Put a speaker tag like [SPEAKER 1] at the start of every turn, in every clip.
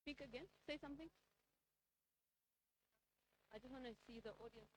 [SPEAKER 1] Speak again. Say something. I just want to see the audience.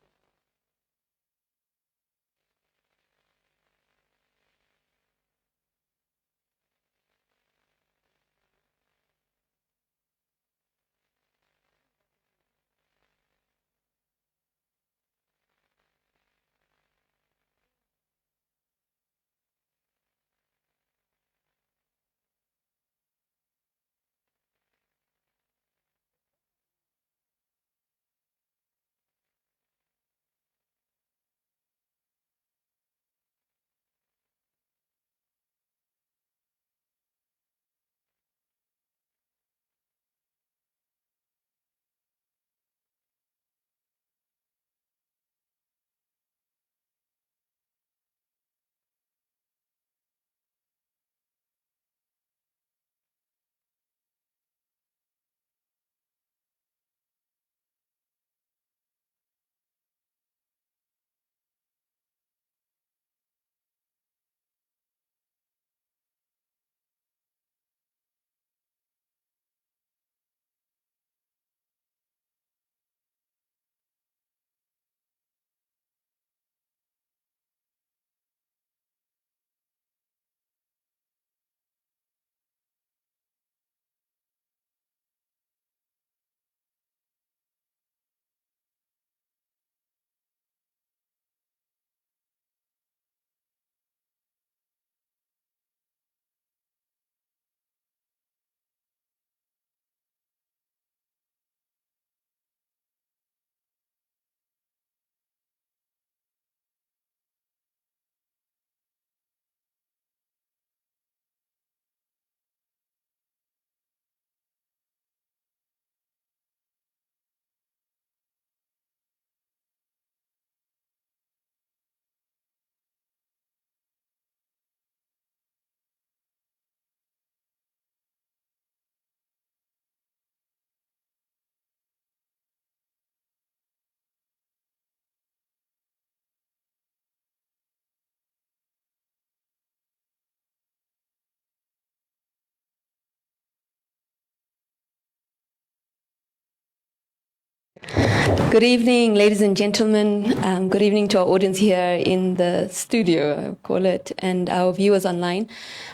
[SPEAKER 1] Good evening, ladies and gentlemen. Good evening to our audience here in the studio, I call it, and our viewers online.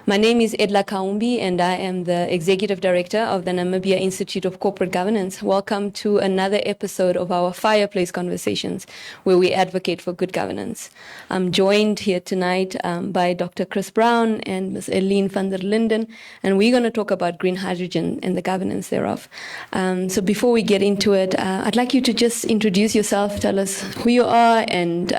[SPEAKER 1] My name is Edla Kaumbi, and I am the Executive Director of the Namibia Institute of Corporate Governance. Welcome to another episode of our Fireplace Conversations, where we advocate for good governance. I'm joined here tonight by Dr. Chris Brown and Ms. Eileen van der Linden, and we're going to talk about green hydrogen and the governance thereof. So before we get into it, I'd like you to just introduce yourself, tell us who you are and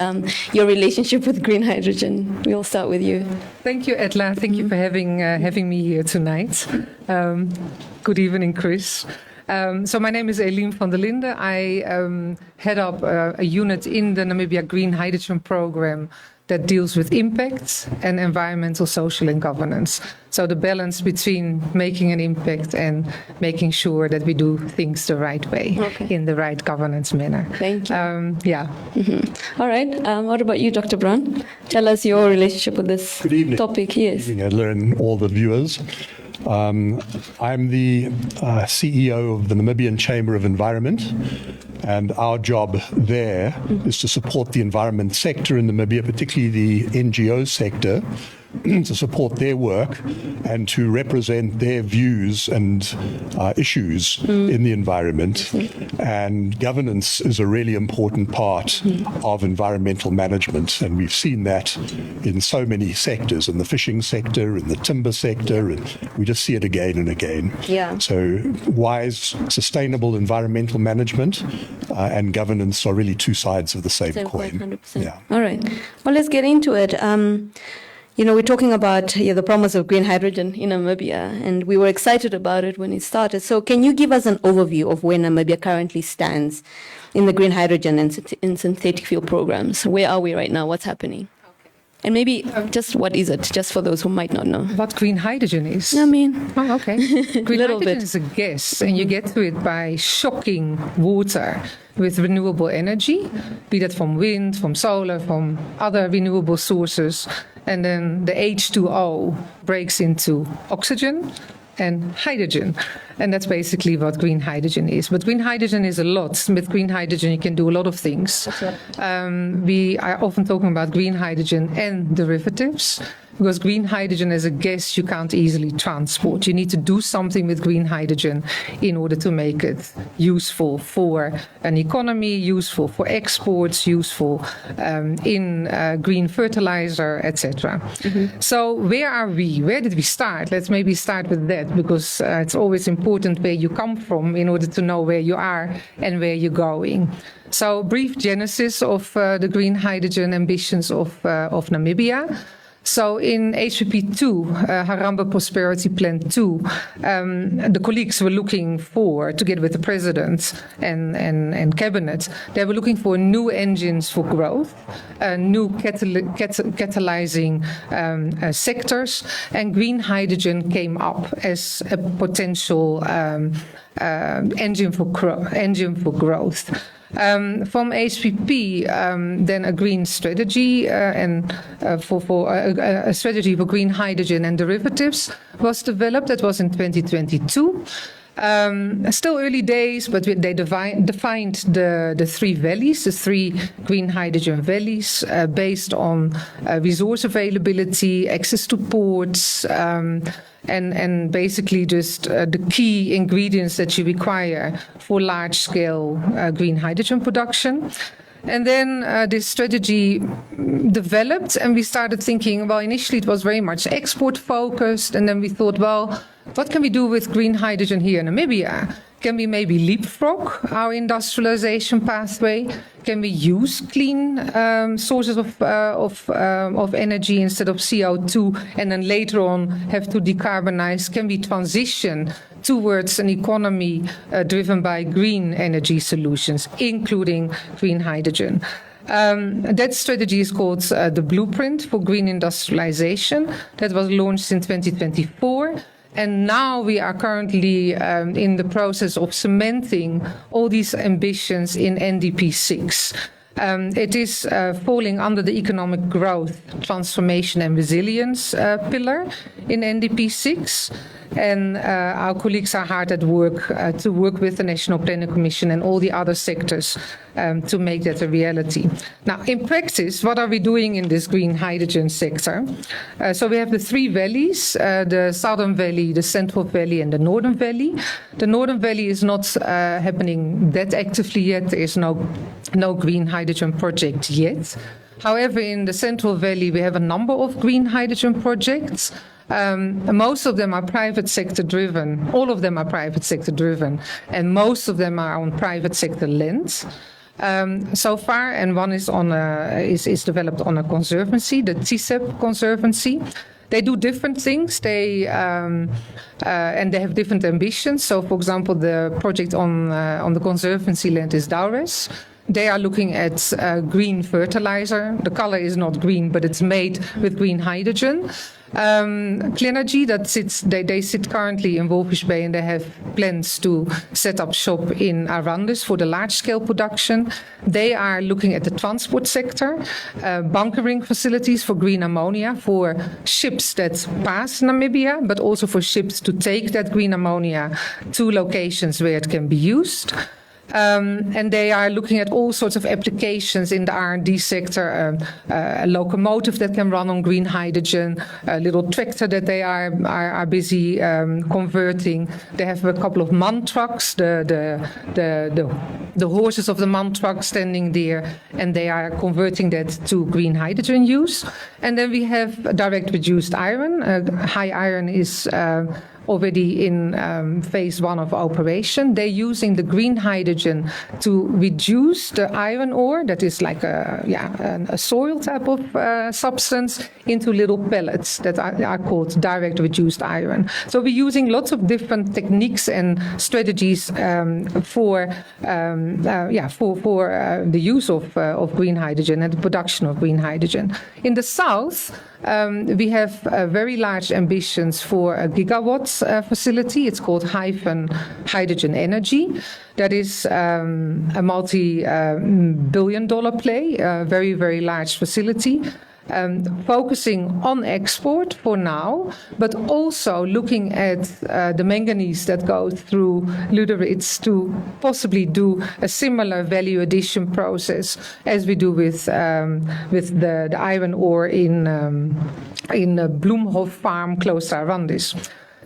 [SPEAKER 1] your relationship with green hydrogen. We'll start with you.
[SPEAKER 2] Thank you, Edla. Thank you for having me here tonight. Good evening, Chris. So my name is Eileen van der Linden. I head up a unit in the Namibia Green Hydrogen Program that deals with impact and environmental, social, and governance. So the balance between making an impact and making sure that we do things the right way, in the right governance manner.
[SPEAKER 1] Thank you.
[SPEAKER 2] Yeah.
[SPEAKER 1] Mm-hmm. All right. What about you, Dr. Brown? Tell us your relationship with this topic. Yes.
[SPEAKER 3] Good evening, Edla, and all the viewers. I'm the CEO of the Namibian Chamber of Environment, and our job there is to support the environment sector in Namibia, particularly the NGO sector, to support their work and to represent their views and issues in the environment. And governance is a really important part of environmental management, and we've seen that in so many sectors, in the fishing sector, in the timber sector, and we just see it again and again.
[SPEAKER 1] Yeah.
[SPEAKER 3] So wise, sustainable environmental management and governance are really two sides of the same coin.
[SPEAKER 1] 100%.
[SPEAKER 3] Yeah.
[SPEAKER 1] All right. Well, let's get into it. You know, we're talking about the promise of green hydrogen in Namibia, and we were excited about it when it started. So can you give us an overview of where Namibia currently stands in the green hydrogen and synthetic fuel programs? Where are we right now? What's happening? And maybe just what is it, just for those who might not know?
[SPEAKER 2] What green hydrogen is?
[SPEAKER 1] I mean,
[SPEAKER 2] oh, okay. Green hydrogen is a gas, and you get to it by shocking water with renewable energy, be that from wind, from solar, from other renewable sources. And then the H2O breaks into oxygen, and hydrogen. And that's basically what green hydrogen is. But green hydrogen is a lot. With green hydrogen, you can do a lot of things. We are often talking about green hydrogen and derivatives, because green hydrogen as a gas you can't easily transport. You need to do something with green hydrogen in order to make it useful for an economy, useful for exports, useful in green fertilizer, etc. So where are we? Where did we start? Let's maybe start with that, because it's always important where you come from in order to know where you are and where you're going. So brief genesis of the green hydrogen ambitions of Namibia. So in HPP2, Harambee Prosperity Plan 2, the colleagues were looking for, together with the president and cabinet, they were looking for new engines for growth, new catalyzing sectors, and green hydrogen came up as a potential engine for growth. From HPP, then a green strategy for a strategy for green hydrogen and derivatives was developed. That was in 2022. Still early days, but they defined the three valleys, the three green hydrogen valleys, based on resource availability, access to ports, and basically just the key ingredients that you require for large-scale green hydrogen production. And then this strategy developed, and we started thinking, well, initially it was very much export-focused, and then we thought, well, what can we do with green hydrogen here in Namibia? Can we maybe leapfrog our industrialization pathway? Can we use clean sources of energy instead of CO2, and then later on have to decarbonize? Can we transition towards an economy driven by green energy solutions, including green hydrogen? That strategy is called the Blueprint for Green Industrialization. That was launched in 2024. And now we are currently in the process of cementing all these ambitions in NDP 6. It is falling under the economic growth, transformation and resilience pillar in NDP 6. And our colleagues are hard at work to work with the National Planning Commission and all the other sectors to make that a reality. Now, in practice, what are we doing in this green hydrogen sector? So we have the three valleys, the Southern Valley, the Central Valley, and the Northern Valley. The Northern Valley is not happening that actively yet. There is no green hydrogen project yet. However, in the Central Valley, we have a number of green hydrogen projects. Most of them are private sector driven. All of them are private sector driven, and most of them are on private sector lands. So far, and one is is developed on a conservancy, the TSEP Conservancy. They do different things. And they have different ambitions. So, for example, the project on the conservancy land is Daures. They are looking at green fertilizer. The color is not green, but it's made with green hydrogen. Cleanergy, they sit currently in Walvis Bay, and they have plans to set up shop in Arandis for the large-scale production. They are looking at the transport sector, bunkering facilities for green ammonia for ships that pass Namibia, but also for ships to take that green ammonia to locations where it can be used. And they are looking at all sorts of applications in the R&D sector, a locomotive that can run on green hydrogen, a little tractor that they are busy converting. They have a couple of MAN trucks, the horses of the MAN truck standing there, and they are converting that to green hydrogen use. And then we have direct reduced iron. High iron is already in phase 1 of operation. They're using the green hydrogen to reduce the iron ore, that is like a soil type of substance, into little pellets that are called direct reduced iron. So we're using lots of different techniques and strategies for the use of green hydrogen and the production of green hydrogen. In the south, we have very large ambitions for a gigawatts facility. It's called Hyphen Hydrogen Energy. That is a multi-billion-dollar play, a very, very large facility. focusing on export for now, but also looking at the manganese that goes through Luderitz to possibly do a similar value addition process as we do with the iron ore in Bloemhof Farm close to Arandis.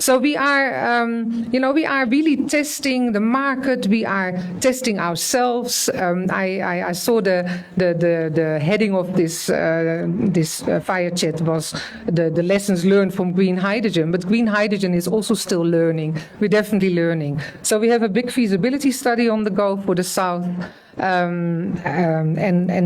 [SPEAKER 2] So we are, we are really testing the market. We are testing ourselves. I saw the heading of this fire chat was the lessons learned from green hydrogen. But green hydrogen is also still learning. We're definitely learning. So we have a big feasibility study on the go for the south. And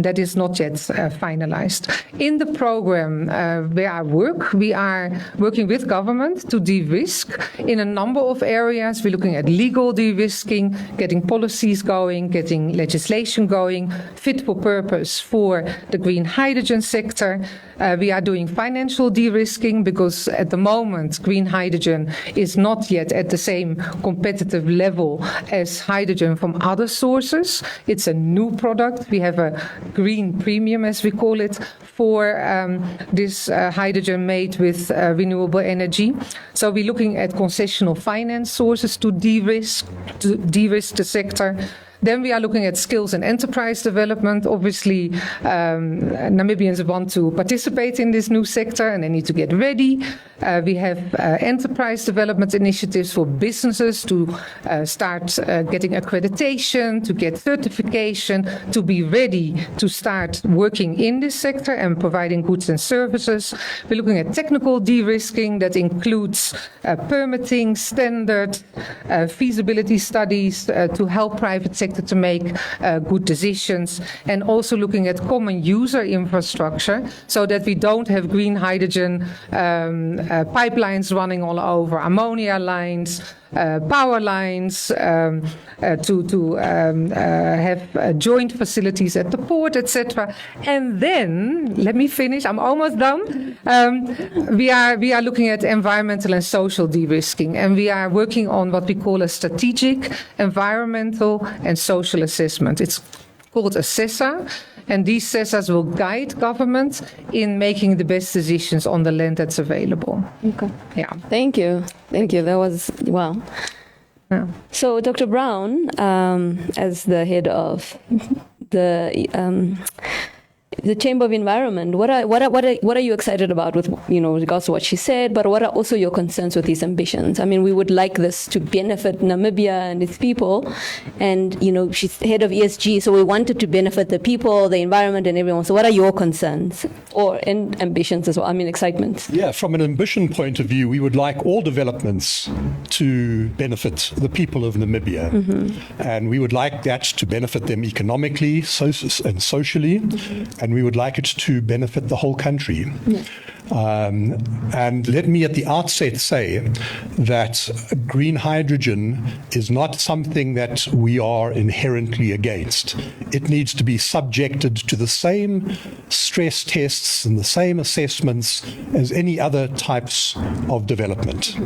[SPEAKER 2] that is not yet finalized. In the program where I work, we are working with government to de-risk in a number of areas. We're looking at legal de-risking, getting policies going, getting legislation going, fit for purpose for the green hydrogen sector. We are doing financial de-risking because at the moment green hydrogen is not yet at the same competitive level as hydrogen from other sources. It's a new product. We have a green premium, as we call it, for this hydrogen made with renewable energy. So we're looking at concessional finance sources to de-risk the sector. Then we are looking at skills and enterprise development. Obviously, Namibians want to participate in this new sector and they need to get ready. We have enterprise development initiatives for businesses to start getting accreditation, to get certification, to be ready to start working in this sector and providing goods and services. We're looking at technical de-risking that includes permitting, standard, feasibility studies to help private sector to make good decisions, and also looking at common user infrastructure so that we don't have green hydrogen pipelines running all over, ammonia lines, power lines, to have joint facilities at the port, etc. And then, let me finish, I'm almost done. We are looking at environmental and social de-risking, and we are working on what we call a strategic environmental and social assessment. It's called ASESA. And these CESAs will guide government in making the best decisions on the land that's available.
[SPEAKER 1] Okay.
[SPEAKER 2] Yeah.
[SPEAKER 1] Thank you. That was, wow.
[SPEAKER 2] Yeah.
[SPEAKER 1] So, Dr. Brown, as the head of the Chamber of Environment, what are you excited about with regards to what she said, but what are also your concerns with these ambitions? I mean, we would like this to benefit Namibia and its people, and she's head of ESG, so we want it to benefit the people, the environment, and everyone. So what are your concerns and ambitions as well? I mean, excitement.
[SPEAKER 3] Yeah, from an ambition point of view, we would like all developments to benefit the people of Namibia, and we would like that to benefit them economically and socially. And we would like it to benefit the whole country. Yeah. And let me at the outset say that green hydrogen is not something that we are inherently against. It needs to be subjected to the same stress tests and the same assessments as any other types of development.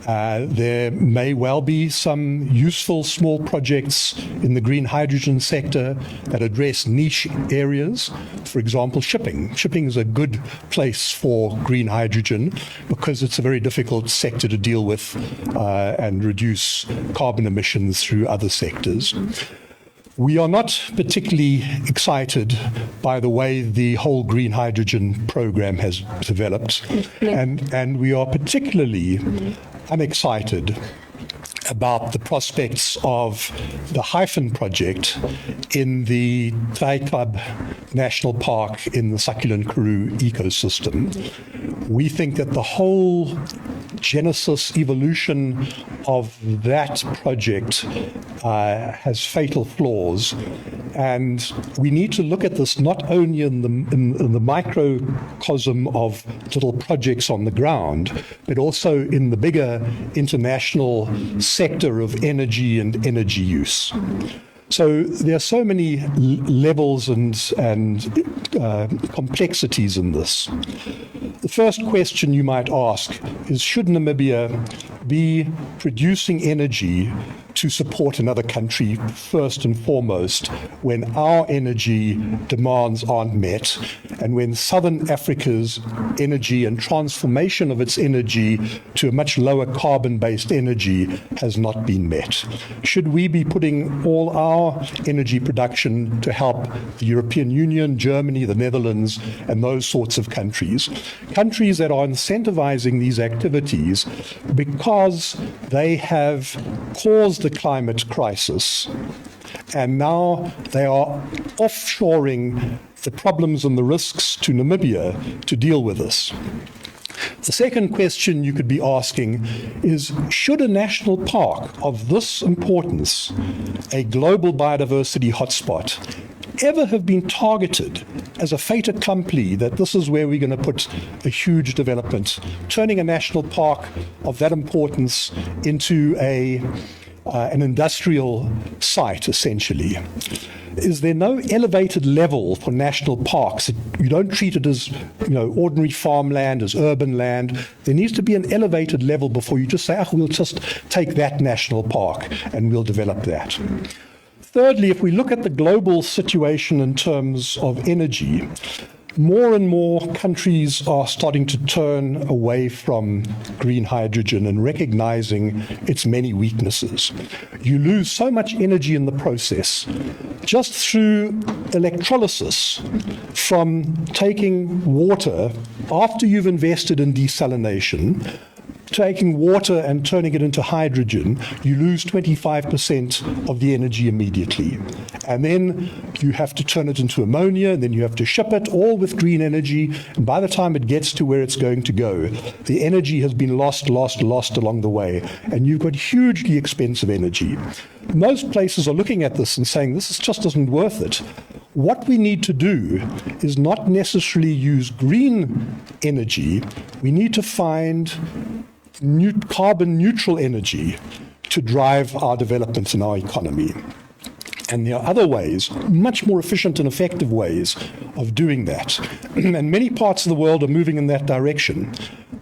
[SPEAKER 3] There may well be some useful small projects in the green hydrogen sector that address niche areas. For example, shipping. Shipping is a good place for green hydrogen because it's a very difficult sector to deal with and reduce carbon emissions through other sectors. We are not particularly excited by the way the whole green hydrogen program has developed, and we are particularly unexcited about the prospects of the Hyphen project in the Taikab National Park in the Succulent Karoo ecosystem. We think that the whole genesis, evolution of that project has fatal flaws, and we need to look at this not only in the microcosm of little projects on the ground, but also in the bigger international sector of energy and energy use. So there are so many levels and complexities in this. The first question you might ask is, should Namibia be producing energy to support another country first and foremost when our energy demands aren't met and when Southern Africa's energy and transformation of its energy to a much lower carbon-based energy has not been met. Should we be putting all our energy production to help the European Union, Germany, the Netherlands, and those sorts of countries that are incentivizing these activities because they have caused the climate crisis, and now they are offshoring the problems and the risks to Namibia to deal with this. The second question you could be asking is, should a national park of this importance, a global biodiversity hotspot, ever have been targeted as a fait accompli that this is where we're going to put a huge development, turning a national park of that importance into an industrial site, essentially? Is there no elevated level for national parks? You don't treat it as ordinary farmland, as urban land. There needs to be an elevated level before you just say, we'll just take that national park and we'll develop that. Thirdly, if we look at the global situation in terms of energy, more and more countries are starting to turn away from green hydrogen and recognizing its many weaknesses. You lose so much energy in the process just through electrolysis from taking water after you've invested in desalination. Taking water and turning it into hydrogen, you lose 25% of the energy immediately. And then you have to turn it into ammonia, and then you have to ship it, all with green energy. And by the time it gets to where it's going to go, the energy has been lost along the way. And you've got hugely expensive energy. Most places are looking at this and saying, this just isn't worth it. What we need to do is not necessarily use green energy. We need to find carbon neutral energy to drive our development in our economy. And there are other ways, much more efficient and effective ways of doing that. And many parts of the world are moving in that direction.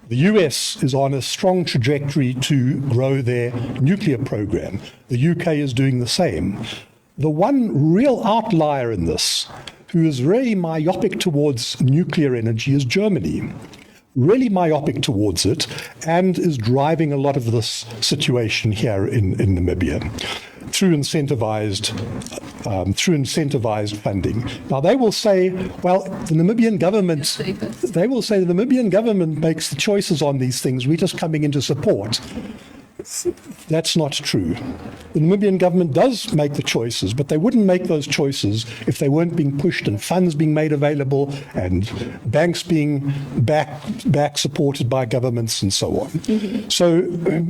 [SPEAKER 3] The US is on a strong trajectory to grow their nuclear program. The UK is doing the same. The one real outlier in this, who is very myopic towards nuclear energy, is Germany. Really myopic towards it, and is driving a lot of this situation here in Namibia through incentivized funding. Now they will say, well, the Namibian government makes the choices on these things. We're just coming in to support. That's not true. The Namibian government does make the choices, but they wouldn't make those choices if they weren't being pushed and funds being made available and banks being back supported by governments and so on. Mm-hmm. So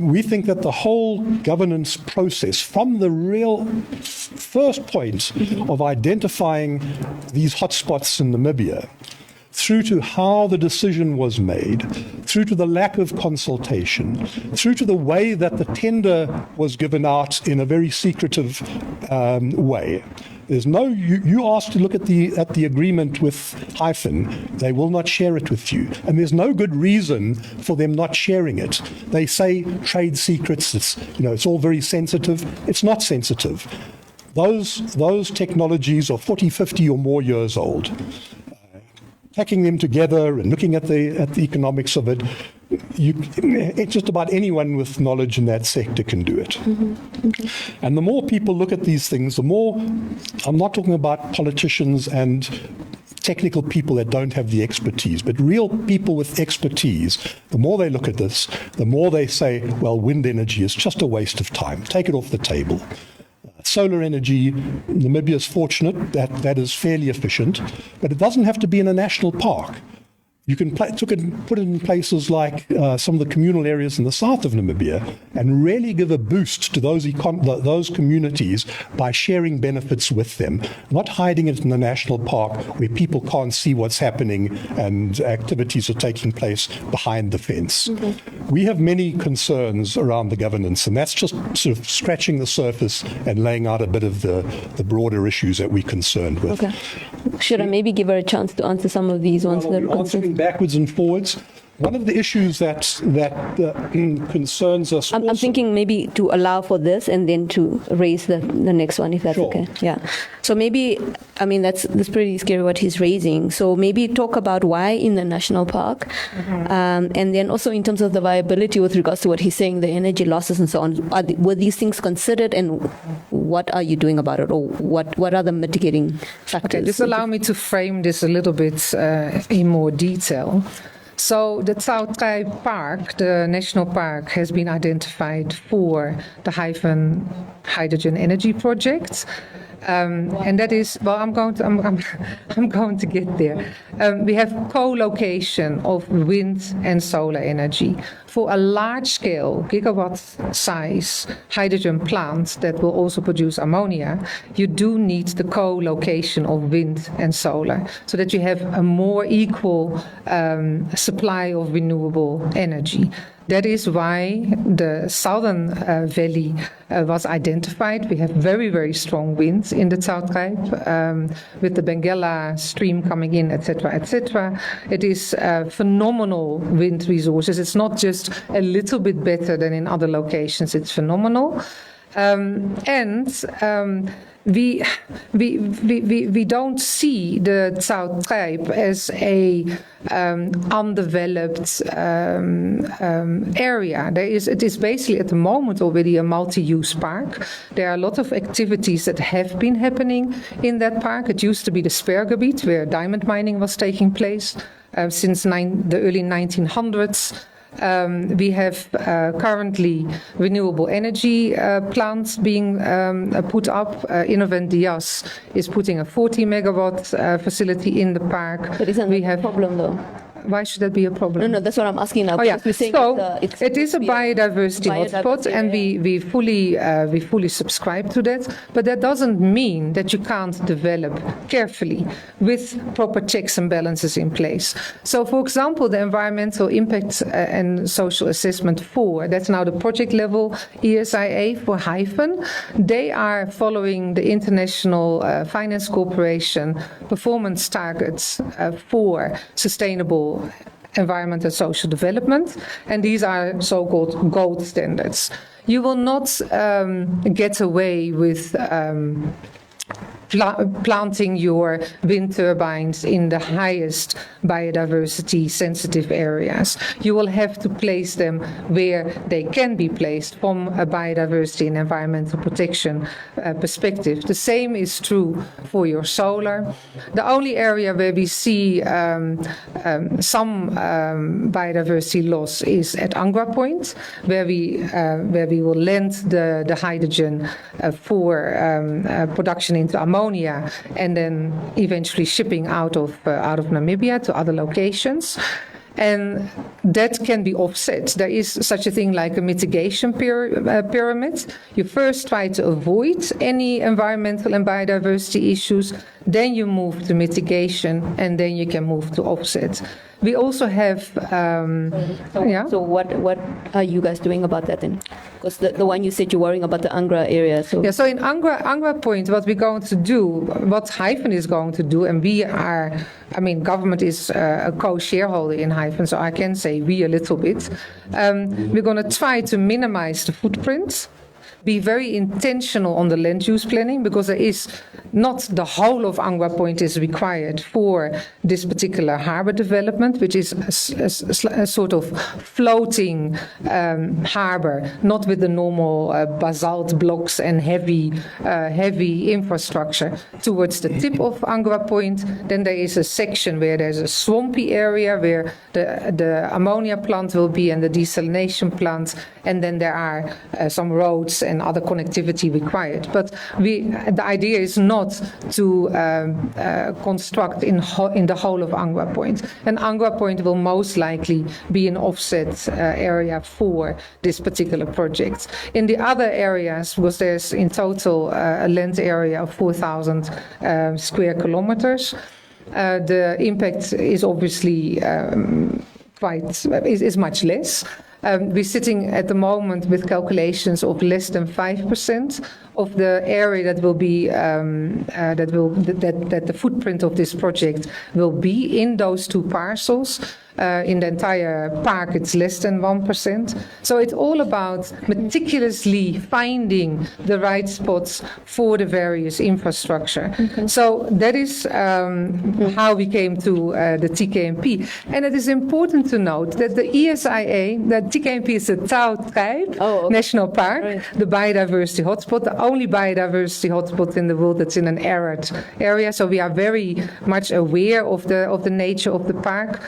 [SPEAKER 3] we think that the whole governance process, from the real first point of identifying these hotspots in Namibia, through to how the decision was made, through to the lack of consultation, through to the way that the tender was given out in a very secretive way. There's no, you asked to look at the agreement with Hyphen, they will not share it with you. And there's no good reason for them not sharing it. They say trade secrets, it's all very sensitive. It's not sensitive. Those technologies are 40, 50 or more years old. Packing them together and looking at the economics of it, just about anyone with knowledge in that sector can do it. Mm-hmm. Mm-hmm. And the more people look at these things, the more, I'm not talking about politicians and technical people that don't have the expertise, but real people with expertise, the more they look at this, the more they say, well, wind energy is just a waste of time. Take it off the table. Solar energy, Namibia is fortunate that is fairly efficient, but it doesn't have to be in a national park. You can put it in places like some of the communal areas in the south of Namibia and really give a boost to those communities by sharing benefits with them, not hiding it in the national park where people can't see what's happening and activities are taking place behind the fence. Mm-hmm. We have many concerns around the governance, and that's just sort of scratching the surface and laying out a bit of the broader issues that we're concerned with. Okay.
[SPEAKER 1] Should I maybe give her a chance to answer some of these ones that are concerned?
[SPEAKER 3] Backwards and forwards. One of the issues that concerns us
[SPEAKER 1] I'm
[SPEAKER 3] also-
[SPEAKER 1] thinking maybe to allow for this and then to raise the next one, if that's
[SPEAKER 3] Sure.
[SPEAKER 1] okay. Yeah. So maybe, I mean, that's pretty scary what he's raising. So maybe talk about why in the national park, and then also in terms of the viability with regards to what he's saying, the energy losses and so on. Were these things considered, and what are you doing about it, or what are the mitigating factors?
[SPEAKER 2] Okay, just allow me to frame this a little bit in more detail. So the Zoutrijp Park, the national park, has been identified for the Hyphen hydrogen energy project. And that is, well, I'm going to get there. We have co-location of wind and solar energy. For a large-scale, gigawatt-size hydrogen plant that will also produce ammonia, you do need the co-location of wind and solar, so that you have a more equal supply of renewable energy. That is why the southern valley was identified. We have very, very strong winds in the Zoutrijp, with the Benguela stream coming in, etc., etc. It is phenomenal wind resources. It's not just a little bit better than in other locations. It's phenomenal. We don't see the Zoutrijp as a undeveloped area. It is basically at the moment already a multi-use park. There are a lot of activities that have been happening in that park. It used to be the Sperrgebied, where diamond mining was taking place since the early 1900s. We have currently renewable energy plants being put up. Innovent Dias is putting a 40 megawatt facility in the park.
[SPEAKER 1] But isn't that a problem, though?
[SPEAKER 2] Why should that be a problem?
[SPEAKER 1] No, that's what I'm asking now.
[SPEAKER 2] Oh, yeah.
[SPEAKER 1] You're saying
[SPEAKER 2] So
[SPEAKER 1] it's
[SPEAKER 2] it is a biodiversity hotspot, and we fully subscribe to that. But that doesn't mean that you can't develop carefully with proper checks and balances in place. So, for example, the environmental impact and social assessment 4, that's now the project level ESIA for Hyphen. They are following the International Finance Corporation performance targets for sustainable environment and social development, and these are so-called gold standards. You will not get away with planting your wind turbines in the highest biodiversity sensitive areas. You will have to place them where they can be placed from a biodiversity and environmental protection perspective. The same is true for your solar. The only area where we see some biodiversity loss is at Angra Point, where we will lend the hydrogen for production into ammonia, and then eventually shipping out of Namibia to other locations. And that can be offset. There is such a thing like a mitigation pyramid. You first try to avoid any environmental and biodiversity issues, then you move to mitigation, and then you can move to offset. We also have,
[SPEAKER 1] So what are you guys doing about that then? Because the one you said you're worrying about the Angra area. So
[SPEAKER 2] so in Angra Point, what we're going to do, what Hyphen is going to do, and we are, government is a co-shareholder in Hyphen, so I can say we a little bit. We're going to try to minimize the footprint, be very intentional on the land use planning, because there is not the whole of Angra Point is required for this particular harbor development, which is a sort of floating harbor, not with the normal basalt blocks and heavy infrastructure towards the tip of Angra Point. Then there is a section where there's a swampy area where the ammonia plant will be and the desalination plant, and then there are some roads and other connectivity required. But the idea is not to construct in the whole of Angra Point. And Angra Point will most likely be an offset area for this particular project. In the other areas, because there's in total a land area of 4,000 square kilometers, the impact is obviously is much less. We're sitting at the moment with calculations of less than 5% of the area that will be that the footprint of this project will be in those two parcels. In the entire park, it's less than 1%. So it's all about meticulously finding the right spots for the various infrastructure. Okay. So that is how we came to the TKMP. And it is important to note that the ESIA, that TKMP is the Tau Tribe National Park, right, the biodiversity hotspot, the only biodiversity hotspot in the world that's in an arid area. So we are very much aware of the nature of the park.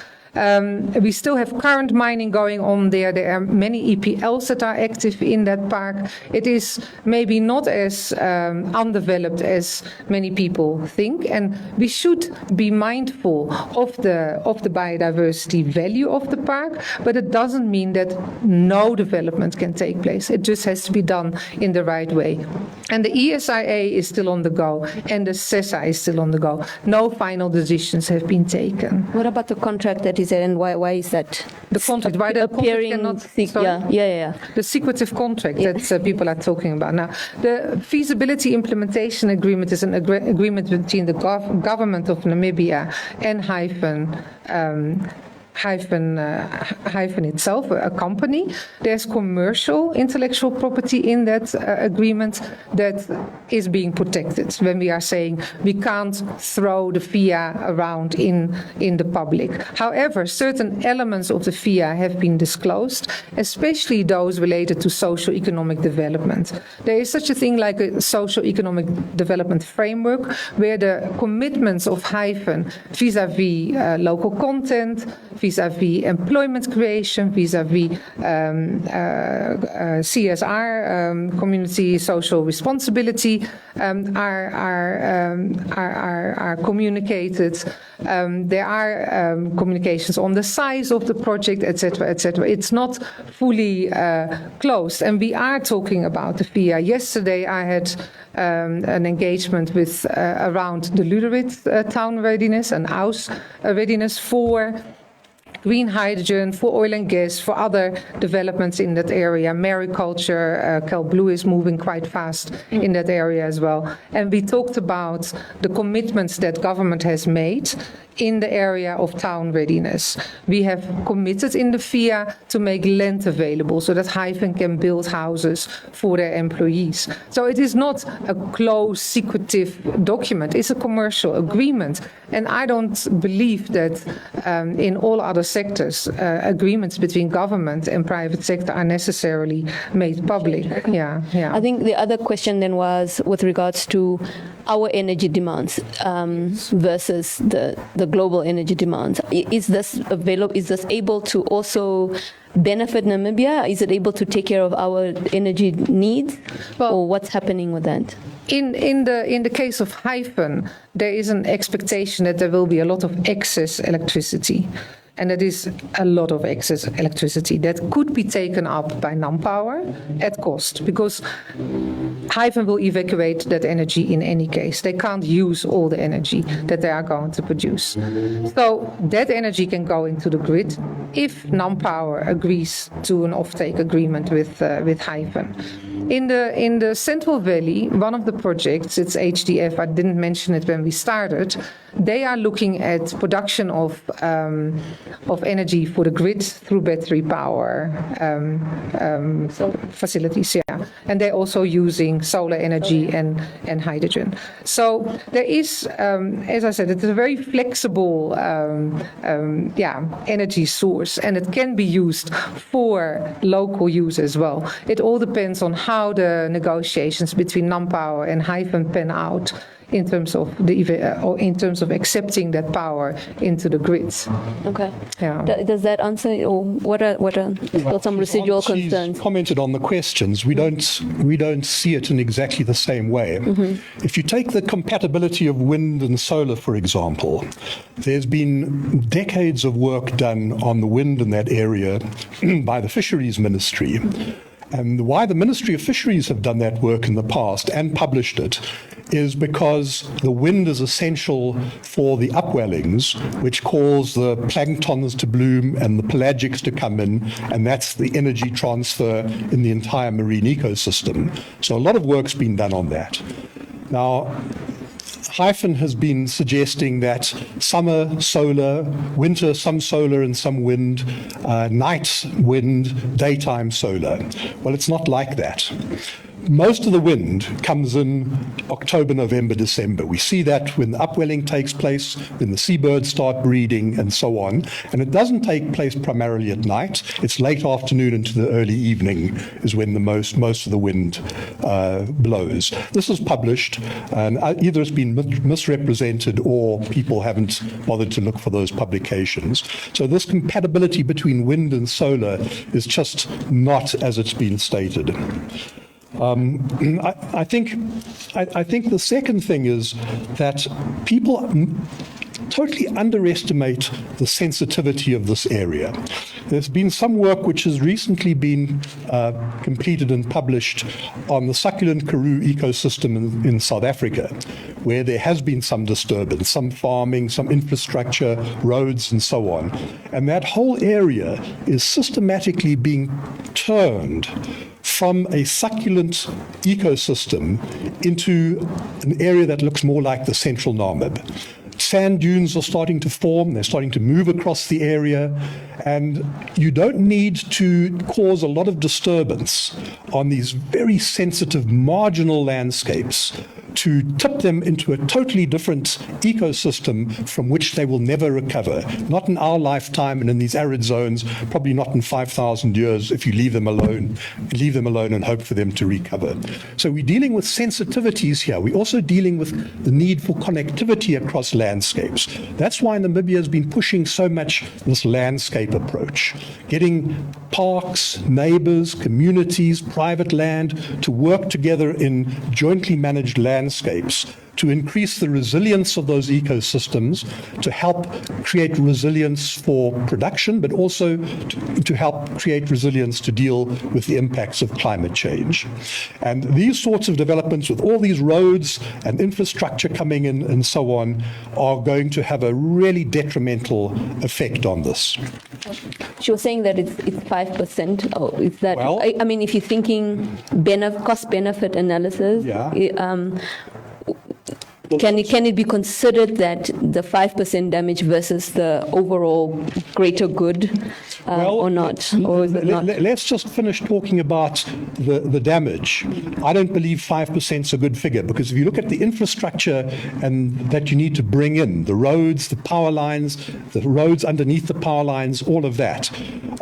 [SPEAKER 2] We still have current mining going on there. There are many EPLs that are active in that park. It is maybe not as undeveloped as many people think, and we should be mindful of the biodiversity value of the park, but it doesn't mean that no development can take place. It just has to be done in the right way. And the ESIA is still on the go, and the CESA is still on the go. No final decisions have been taken.
[SPEAKER 1] What about the contract that is there, and why is that?
[SPEAKER 2] The contract, why the
[SPEAKER 1] appearing
[SPEAKER 2] contract cannot,
[SPEAKER 1] yeah.
[SPEAKER 2] The secretive contract that people are talking about. Now, the feasibility implementation agreement is an agreement between the government of Namibia and Hyphen itself, a company. There's commercial intellectual property in that agreement that is being protected when we are saying we can't throw the FIA around in the public. However, certain elements of the FIA have been disclosed, especially those related to socio-economic development. There is such a thing like a socio-economic development framework where the commitments of Hyphen vis-à-vis local content, vis-à-vis employment creation, vis-à-vis CSR, community social responsibility, are communicated. There are communications on the size of the project, etc., etc. It's not fully closed, and we are talking about the FIA. Yesterday, I had an engagement with around the Luderitz town readiness and Aus readiness for green hydrogen, for oil and gas, for other developments in that area. Mariculture, Cal-Blue is moving quite fast in that area as well. And we talked about the commitments that government has made in the area of town readiness. We have committed in the FIA to make land available so that Hyphen can build houses for their employees. So it is not a closed, secretive document. It's a commercial agreement. And I don't believe that in all other sectors, agreements between government and private sector are necessarily made public. Yeah.
[SPEAKER 1] I think the other question then was with regards to our energy demands versus the global energy demands. Is this available? Is this able to also benefit Namibia? Is it able to take care of our energy needs? Or what's happening with that?
[SPEAKER 2] In the case of Hyphen, there is an expectation that there will be a lot of excess electricity. And that is a lot of excess electricity that could be taken up by NamPower at cost, because Hyphen will evacuate that energy in any case. They can't use all the energy that they are going to produce. So that energy can go into the grid if NamPower agrees to an offtake agreement with Hyphen. In the Central Valley, one of the projects, it's HDF, I didn't mention it when we started, they are looking at production of energy for the grid through battery power facilities, yeah. And they're also using solar energy and hydrogen. So there is, as I said, it's a very flexible energy source, and it can be used for local use as well. It all depends on how the negotiations between NamPower and Hyphen pan out in terms of accepting that power into the grids.
[SPEAKER 1] Okay.
[SPEAKER 2] Yeah.
[SPEAKER 1] Does that answer, or what are some residual concerns?
[SPEAKER 3] She's commented on the questions. We don't see it in exactly the same way. Mm-hmm. If you take the compatibility of wind and solar, for example, there's been decades of work done on the wind in that area by the Fisheries Ministry. And why the Ministry of Fisheries have done that work in the past and published it is because the wind is essential for the upwellings, which cause the planktons to bloom and the pelagics to come in, and that's the energy transfer in the entire marine ecosystem. So a lot of work's been done on that. Now, Hyphen has been suggesting that summer solar, winter some solar and some wind, night wind, daytime solar. Well, it's not like that. Most of the wind comes in October, November, December. We see that when the upwelling takes place, when the seabirds start breeding, and so on. And it doesn't take place primarily at night. It's late afternoon into the early evening is when the most of the wind blows. This is published, and either it's been misrepresented or people haven't bothered to look for those publications. So this compatibility between wind and solar is just not as it's been stated. I think the second thing is that people totally underestimate the sensitivity of this area. There's been some work which has recently been completed and published on the succulent karoo ecosystem in South Africa, where there has been some disturbance, some farming, some infrastructure, roads, and so on. And that whole area is systematically being turned from a succulent ecosystem into an area that looks more like the central Namib. Sand dunes are starting to form, they're starting to move across the area, and you don't need to cause a lot of disturbance on these very sensitive marginal landscapes to tip them into a totally different ecosystem from which they will never recover. Not in our lifetime and in these arid zones, probably not in 5,000 years if you leave them alone and hope for them to recover. So we're dealing with sensitivities here. We're also dealing with the need for connectivity across landscapes. That's why Namibia has been pushing so much this landscape approach, getting parks, neighbors, communities, private land to work together in jointly managed landscapes to increase the resilience of those ecosystems, to help create resilience for production, but also to help create resilience to deal with the impacts of climate change. And these sorts of developments with all these roads and infrastructure coming in and so on are going to have a really detrimental effect on this.
[SPEAKER 1] She was saying that it's 5%. Oh, is that?
[SPEAKER 3] Well,
[SPEAKER 1] I mean, if you're thinking cost-benefit analysis, can it be considered that the 5% damage versus the overall greater good, or not? Or is it not?
[SPEAKER 3] Let's just finish talking about the damage. I don't believe 5% is a good figure, because if you look at the infrastructure and that you need to bring in, the roads, the power lines, the roads underneath the power lines, all of that,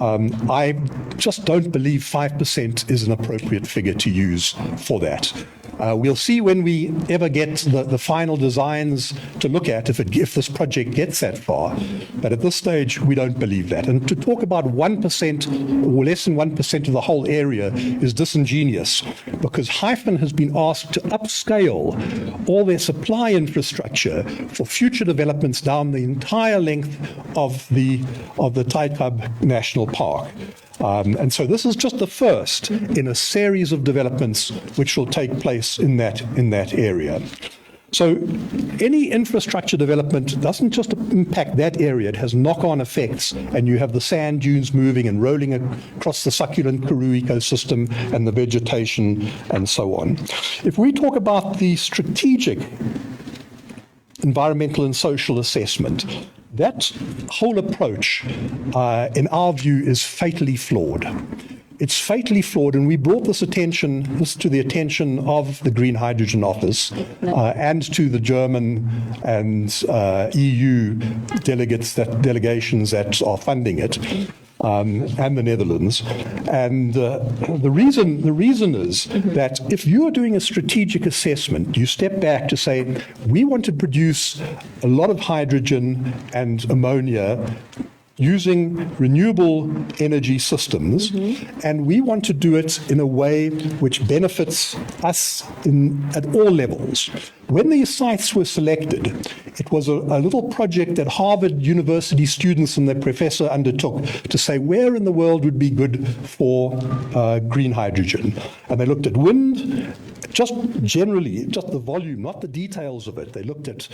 [SPEAKER 3] I just don't believe 5% is an appropriate figure to use for that. We'll see when we ever get the final designs to look at if this project gets that far. But at this stage, we don't believe that. And to talk about 1% or less than 1% of the whole area is disingenuous, because Hyphen has been asked to upscale all their supply infrastructure for future developments down the entire length of the Taikab National Park. And so this is just the first in a series of developments which will take place in that area. So any infrastructure development doesn't just impact that area, it has knock-on effects, and you have the sand dunes moving and rolling across the succulent karoo ecosystem and the vegetation and so on. If we talk about the strategic environmental and social assessment, that whole approach, in our view, is fatally flawed. It's fatally flawed, and we brought this to the attention of the Green Hydrogen Office and to the German and EU delegations that are funding it. And the Netherlands. And the reason is that if you are doing a strategic assessment, you step back to say, we want to produce a lot of hydrogen and ammonia using renewable energy systems, and we want to do it in a way which benefits us at all levels. When these sites were selected, it was a little project that Harvard University students and their professor undertook to say where in the world would be good for green hydrogen. And they looked at wind, just generally, just the volume, not the details of it. They looked at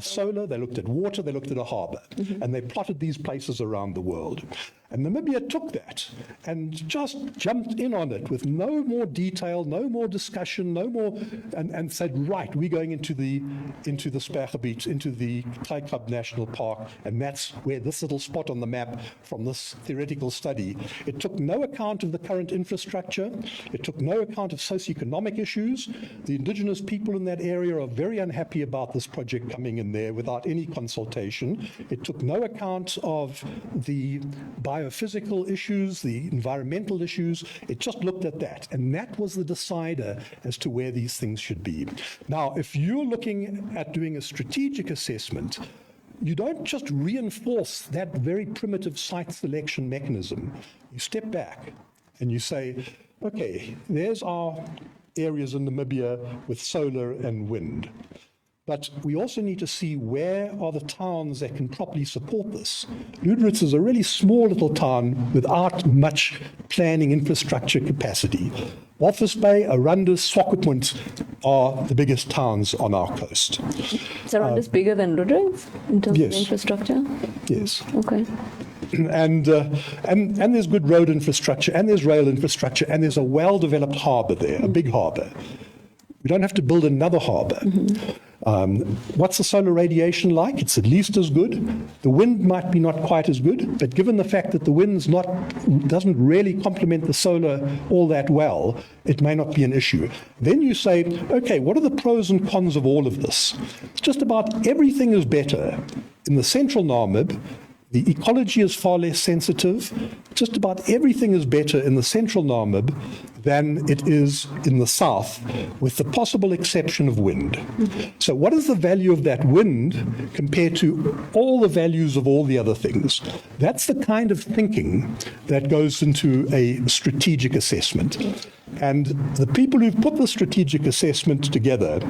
[SPEAKER 3] solar, they looked at water, they looked at a harbor, and they plotted these places around the world. And Namibia took that and just jumped in on it with no more detail, no more discussion, no more, and said, right, we're going into the Spergebied, into the Taikab National Park, and that's where this little spot on the map from this theoretical study. It took no account of the current infrastructure. It took no account of socioeconomic issues. The indigenous people in that area are very unhappy about this project coming in there without any consultation. It took no account of the biophysical issues, the environmental issues. It just looked at that, and that was the decider as to where these things should be. Now, if you're looking at doing a strategic assessment, you don't just reinforce that very primitive site selection mechanism. You step back and you say, okay, there's our areas in Namibia with solar and wind. But we also need to see where are the towns that can properly support this. Lüderitz is a really small little town without much planning infrastructure capacity. Walvis Bay, Arandis, Swakopmund are the biggest towns on our coast.
[SPEAKER 1] Is Arandis bigger than Lüderitz in terms
[SPEAKER 3] yes.
[SPEAKER 1] of infrastructure?
[SPEAKER 3] Yes.
[SPEAKER 1] Okay.
[SPEAKER 3] And there's good road infrastructure, and there's rail infrastructure, and there's a well-developed harbour there, a big harbour. We don't have to build another harbour. What's the solar radiation like? It's at least as good. The wind might be not quite as good, but given the fact that the wind doesn't really complement the solar all that well, it may not be an issue. Then you say, okay, what are the pros and cons of all of this? Just about everything is better in the central Namib. The ecology is far less sensitive. Just about everything is better in the central Namib than it is in the south, with the possible exception of wind. So what is the value of that wind compared to all the values of all the other things? That's the kind of thinking that goes into a strategic assessment. And the people who've put the strategic assessment together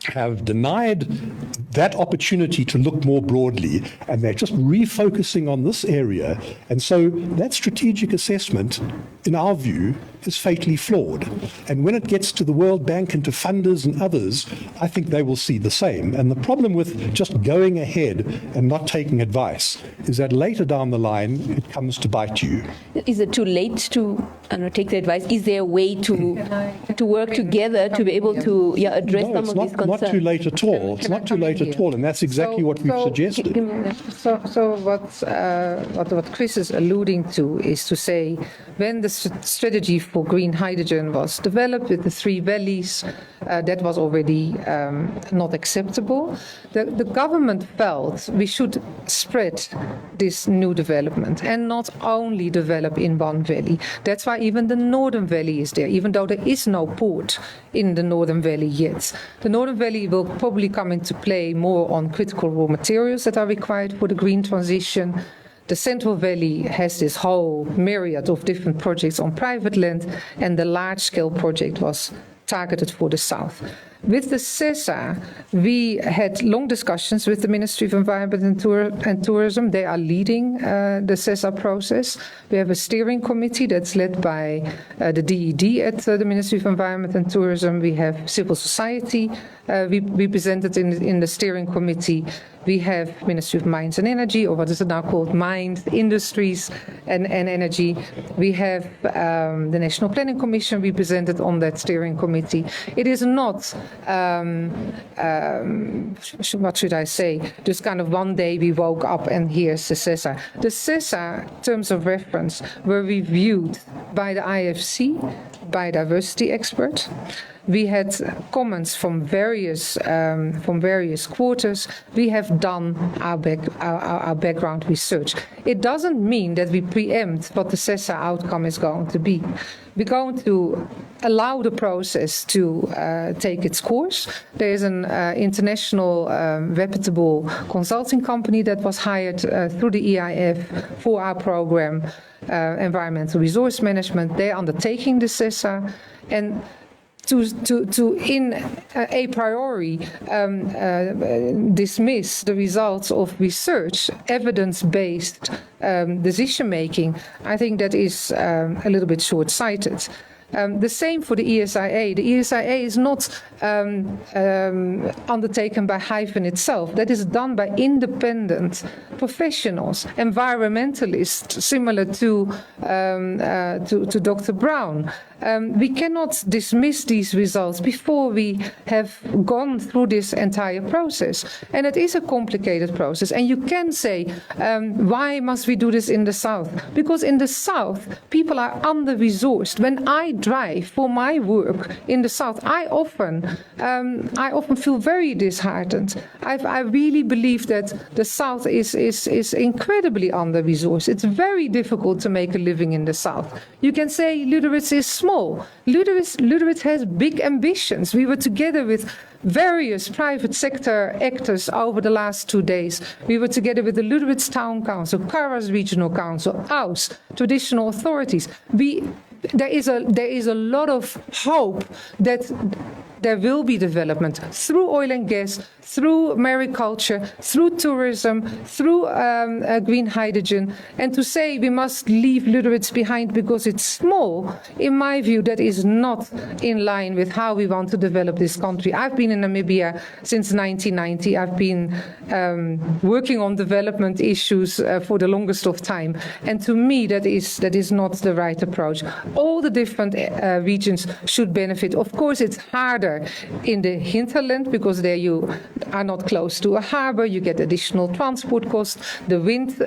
[SPEAKER 3] have denied that opportunity to look more broadly, and they're just refocusing on this area. And so that strategic assessment, in our view, is fatally flawed. And when it gets to the World Bank and to funders and others, I think they will see the same. And the problem with just going ahead and not taking advice is that later down the line, it comes to bite you.
[SPEAKER 1] Is it too late to take the advice? Is there a way to work together to be able to address some of these concerns?
[SPEAKER 3] Not too late at all. It's not too late at all, and that's exactly what we've suggested.
[SPEAKER 2] So what Chris is alluding to is to say, when the strategy for green hydrogen was developed with the 3 valleys, that was already not acceptable. The government felt we should spread this new development and not only develop in one valley. That's why even the Northern Valley is there, even though there is no port in the Northern Valley yet. The Northern Valley will probably come into play more on critical raw materials that are required for the green transition. The Central Valley has this whole myriad of different projects on private land, and the large-scale project was targeted for the south. With the CESA, we had long discussions with the Ministry of Environment and Tourism. They are leading the CESA process. We have a steering committee that's led by the DED at the Ministry of Environment and Tourism. We have civil society represented in the steering committee. We have Ministry of Mines and Energy, or what is it now called, Mines, Industries and Energy. We have the National Planning Commission represented on that steering committee. It is not, what should I say, just kind of one day we woke up and here's the CESA. The CESA terms of reference were reviewed by the IFC, biodiversity expert. We had comments from various quarters. We have done our background research. It doesn't mean that we preempt what the CESA outcome is going to be. We're going to allow the process to take its course. There is an international reputable consulting company that was hired through the EIF for our program, Environmental Resource Management. They're undertaking the CESA, and to a priori dismiss the results of research, evidence-based decision-making, I think that is a little bit short-sighted. The same for the ESIA. The ESIA is not undertaken by Hyphen itself. That is done by independent professionals, environmentalists, similar to Dr. Brown. We cannot dismiss these results before we have gone through this entire process. And it is a complicated process. And you can say, why must we do this in the South? Because in the South, people are under-resourced. When I drive for my work in the South, I often feel very disheartened. I really believe that the South is incredibly under-resourced. It's very difficult to make a living in the South. You can say Luderitz is small. Luderitz has big ambitions. We were together with various private sector actors over the last 2 days. We were together with the Luderitz Town Council, Karas Regional Council, AUS, traditional authorities. There is a lot of hope that there will be development through oil and gas, through mariculture, through tourism, through green hydrogen. And to say we must leave Luderitz behind because it's small, in my view, that is not in line with how we want to develop this country. I've been in Namibia since 1990. I've been working on development issues for the longest of time. And to me, that is not the right approach. All the different regions should benefit. Of course, it's harder in the hinterland because there you are not close to a harbor. You get additional transport costs. The wind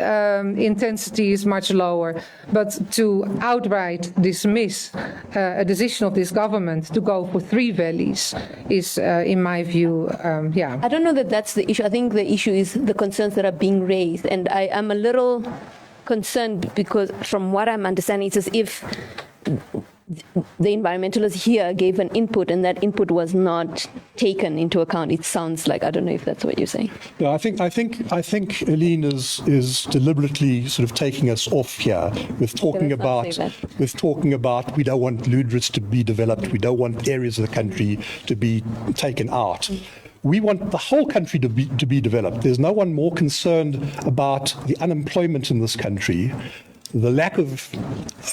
[SPEAKER 2] intensity is much lower. But to outright dismiss a decision of this government to go for 3 valleys is, in my view,
[SPEAKER 1] I don't know that that's the issue. I think the issue is the concerns that are being raised. And I am a little concerned because from what I'm understanding, it's as if the environmentalists here gave an input and that input was not taken into account. It sounds like, I don't know if that's what you're saying.
[SPEAKER 3] No, I think Eline is deliberately sort of taking us off here with talking about we don't want Luderitz to be developed, we don't want areas of the country to be taken out. We want the whole country to be developed. There's no one more concerned about the unemployment in this country, the lack of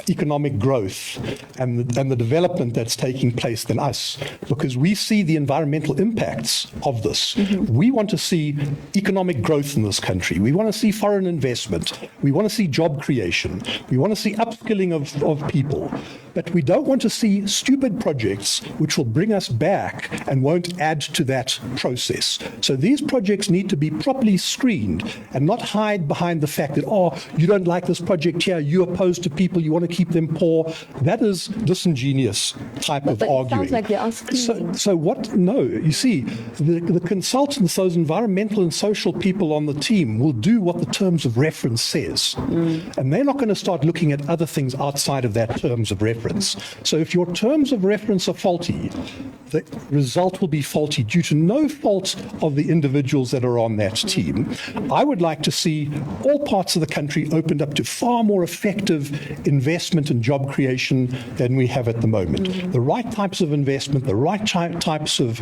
[SPEAKER 3] economic growth and the development that's taking place than us, because we see the environmental impacts of this. Mm-hmm. We want to see economic growth in this country. We want to see foreign investment. We want to see job creation. We want to see upskilling of people. But we don't want to see stupid projects which will bring us back and won't add to that process. So these projects need to be properly screened and not hide behind the fact that, oh, you don't like this project here, you're opposed to people, you want to keep them poor. That is disingenuous type of arguing.
[SPEAKER 1] It sounds like they are screening.
[SPEAKER 3] So what? No, you see, the consultants, those environmental and social people on the team will do what the terms of reference says. And they're not going to start looking at other things outside of that terms of reference. So if your terms of reference are faulty, the result will be faulty due to no fault of the individuals that are on that team. I would like to see all parts of the country opened up to far more effective investment and job creation than we have at the moment. The right types of investment, the right types of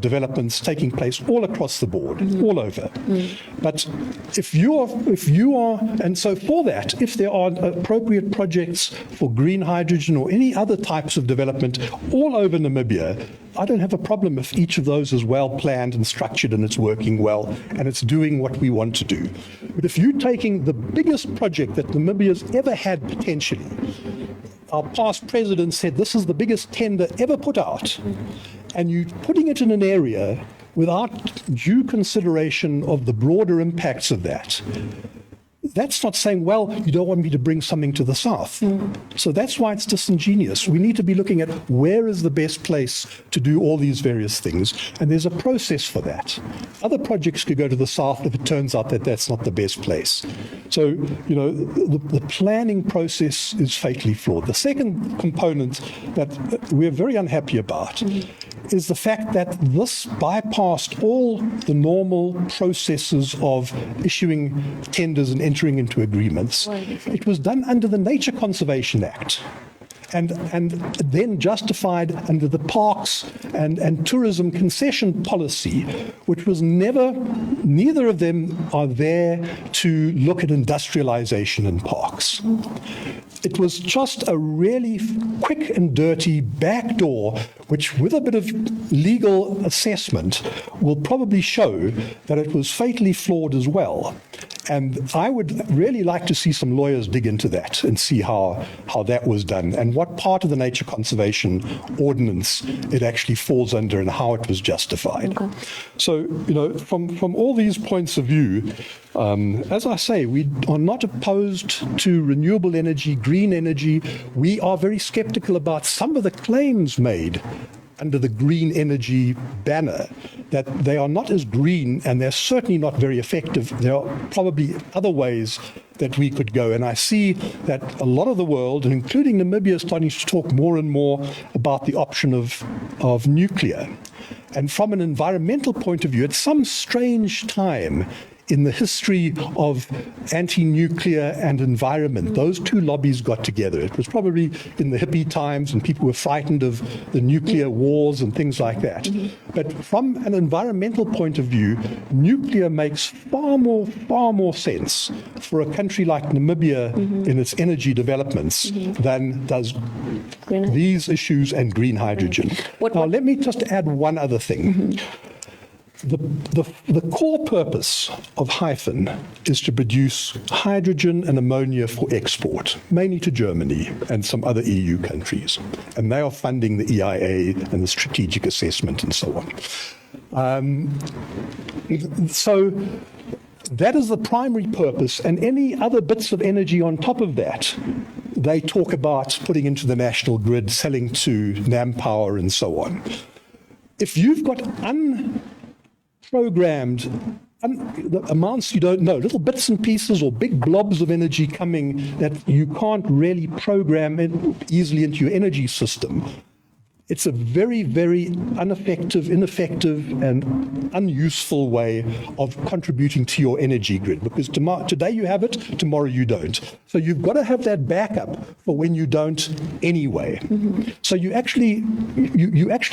[SPEAKER 3] developments taking place all across the board, all over. But if you are, and so for that, if there are appropriate projects for green hydrogen or any other types of development all over Namibia, I don't have a problem if each of those is well planned and structured and it's working well and it's doing what we want to do. But if you're taking the biggest project that Namibia's ever had potentially, our past president said this is the biggest tender ever put out, and you're putting it in an area without due consideration of the broader impacts of that, that's not saying, well, you don't want me to bring something to the south. So that's why it's disingenuous. We need to be looking at where is the best place to do all these various things, and there's a process for that. Other projects could go to the south if it turns out that that's not the best place. So, you know, the planning process is fatally flawed. The second component that we're very unhappy about is the fact that this bypassed all the normal processes of issuing tenders and entering into agreements. It was done under the Nature Conservation Act. And then justified under the parks and tourism concession policy, which was neither of them are there to look at industrialization in parks. It was just a really quick and dirty backdoor, which with a bit of legal assessment will probably show that it was fatally flawed as well. And I would really like to see some lawyers dig into that and see how that was done and what part of the Nature Conservation Ordinance it actually falls under and how it was justified. Okay. So, you know, from all these points of view, as I say, we are not opposed to renewable energy, green energy. We are very skeptical about some of the claims made under the green energy banner, that they are not as green and they're certainly not very effective. There are probably other ways that we could go. And I see that a lot of the world, and including Namibia, is starting to talk more and more about the option of nuclear. And from an environmental point of view, at some strange time in the history of anti-nuclear and environment, those two lobbies got together. It was probably in the hippie times and people were frightened of the nuclear wars and things like that. But from an environmental point of view, nuclear makes far more sense for a country like Namibia in its energy developments than does these issues and green hydrogen. Now, let me just add one other thing. The core purpose of Hyphen is to produce hydrogen and ammonia for export, mainly to Germany and some other EU countries. And they are funding the EIA and the strategic assessment and so on. So that is the primary purpose, and any other bits of energy on top of that, they talk about putting into the national grid, selling to NamPower and so on. If you've got programmed the amounts you don't know, little bits and pieces or big blobs of energy coming that you can't really program easily into your energy system. It's a very, very ineffective, and unuseful way of contributing to your energy grid, because today you have it, tomorrow you don't. So you've got to have that backup for when you don't anyway. So you're actually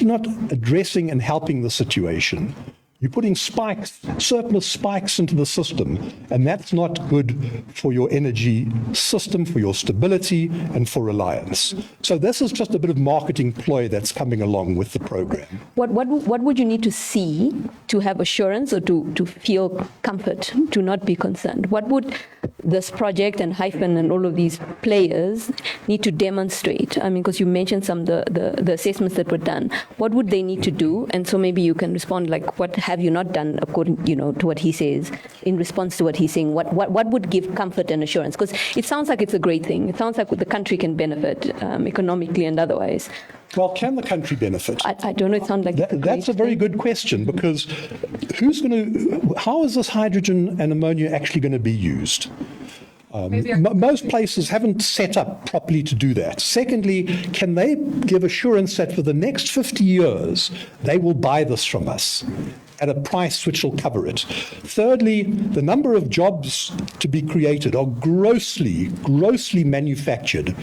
[SPEAKER 3] not addressing and helping the situation. You're putting surplus spikes into the system, and that's not good for your energy system, for your stability, and for reliance. So this is just a bit of marketing ploy that's coming along with the program.
[SPEAKER 1] What would you need to see to have assurance or to feel comfort, to not be concerned? What would this project and Hyphen and all of these players need to demonstrate? I mean, because you mentioned some of the assessments that were done. What would they need to do? And so maybe you can respond like, what have you not done according, to what he says, in response to what he's saying? What would give comfort and assurance? Because it sounds like it's a great thing. It sounds like the country can benefit economically and otherwise.
[SPEAKER 3] Well, can the country benefit?
[SPEAKER 1] I don't know. It sounds like
[SPEAKER 3] that's a very good question, because how is this hydrogen and ammonia actually going to be used? Most places haven't set up properly to do that. Secondly, can they give assurance that for the next 50 years they will buy this from us at a price which will cover it? Thirdly, the number of jobs to be created are grossly manufactured.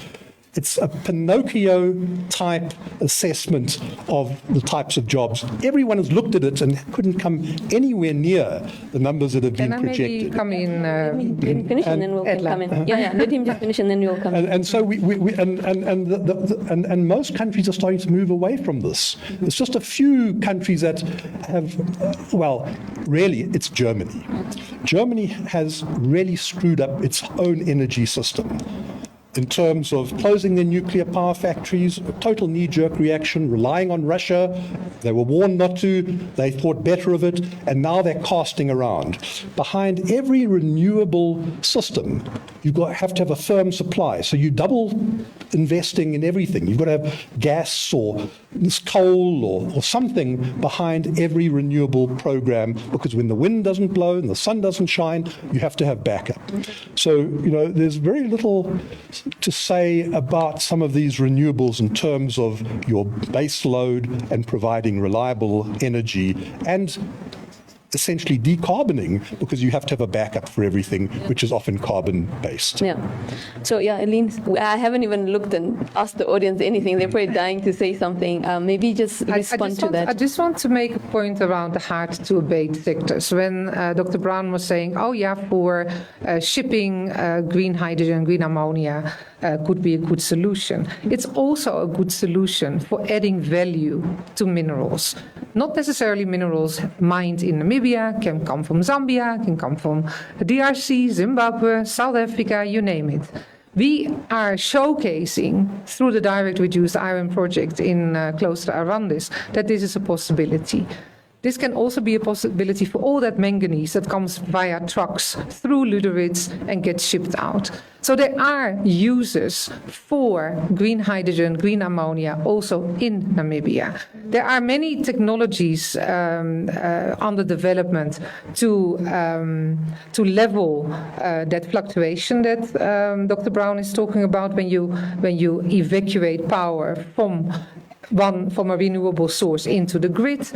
[SPEAKER 3] It's a Pinocchio-type assessment of the types of jobs. Everyone has looked at it and couldn't come anywhere near the numbers that have been projected.
[SPEAKER 2] Can I maybe come in?
[SPEAKER 1] Let him finish and then we'll come in. Yeah, let him just finish and then we'll come in.
[SPEAKER 3] And so and most countries are starting to move away from this. There's just a few countries that have, really, it's Germany. Germany has really screwed up its own energy system. in terms of closing their nuclear power factories, a total knee-jerk reaction, relying on Russia. They were warned not to, they thought better of it, and now they're casting around. Behind every renewable system, have to have a firm supply. So you double investing in everything. You've got to have gas or coal or something behind every renewable program, because when the wind doesn't blow and the sun doesn't shine, you have to have backup. So, there's very little to say about some of these renewables in terms of your base load and providing reliable energy and essentially decarboning, because you have to have a backup for everything, which is often carbon-based.
[SPEAKER 1] Yeah. So, Eileen, I haven't even looked and asked the audience anything. They're probably dying to say something. Maybe just respond to that.
[SPEAKER 2] I just want to make a point around the hard-to-abate sectors. When Dr. Brown was saying, for shipping green hydrogen, green ammonia could be a good solution. It's also a good solution for adding value to minerals. Not necessarily minerals mined in Namibia, can come from Zambia, can come from the DRC, Zimbabwe, South Africa, you name it. We are showcasing through the direct reduced iron project in close to Arandis that this is a possibility. This can also be a possibility for all that manganese that comes via trucks through Luderitz and gets shipped out. So there are uses for green hydrogen, green ammonia also in Namibia. There are many technologies under development to level that fluctuation that Dr. Brown is talking about when you evacuate power from a renewable source into the grid.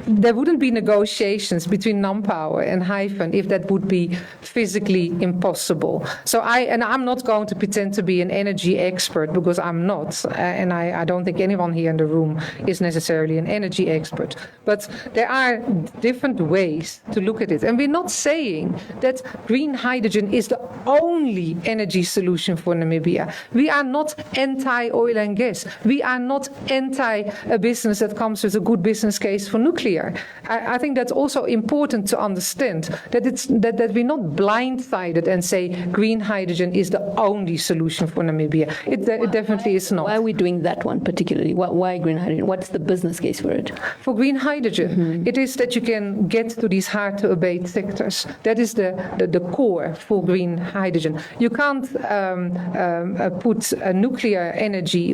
[SPEAKER 2] There wouldn't be negotiations between NamPower and Hyphen if that would be physically impossible. So I'm not going to pretend to be an energy expert, because I'm not, and I don't think anyone here in the room is necessarily an energy expert. But there are different ways to look at it. And we're not saying that green hydrogen is the only energy solution for Namibia. We are not anti-oil and gas. We are not anti a business that comes with a good business case for nuclear. I think that's also important to understand, that we're not blindsided and say green hydrogen is the only solution for Namibia. It definitely is not.
[SPEAKER 1] Why are we doing that one particularly? Why green hydrogen? What's the business case for it?
[SPEAKER 2] For green hydrogen, it is that you can get to these hard-to-abate sectors. That is the core for green hydrogen. You can't put nuclear energy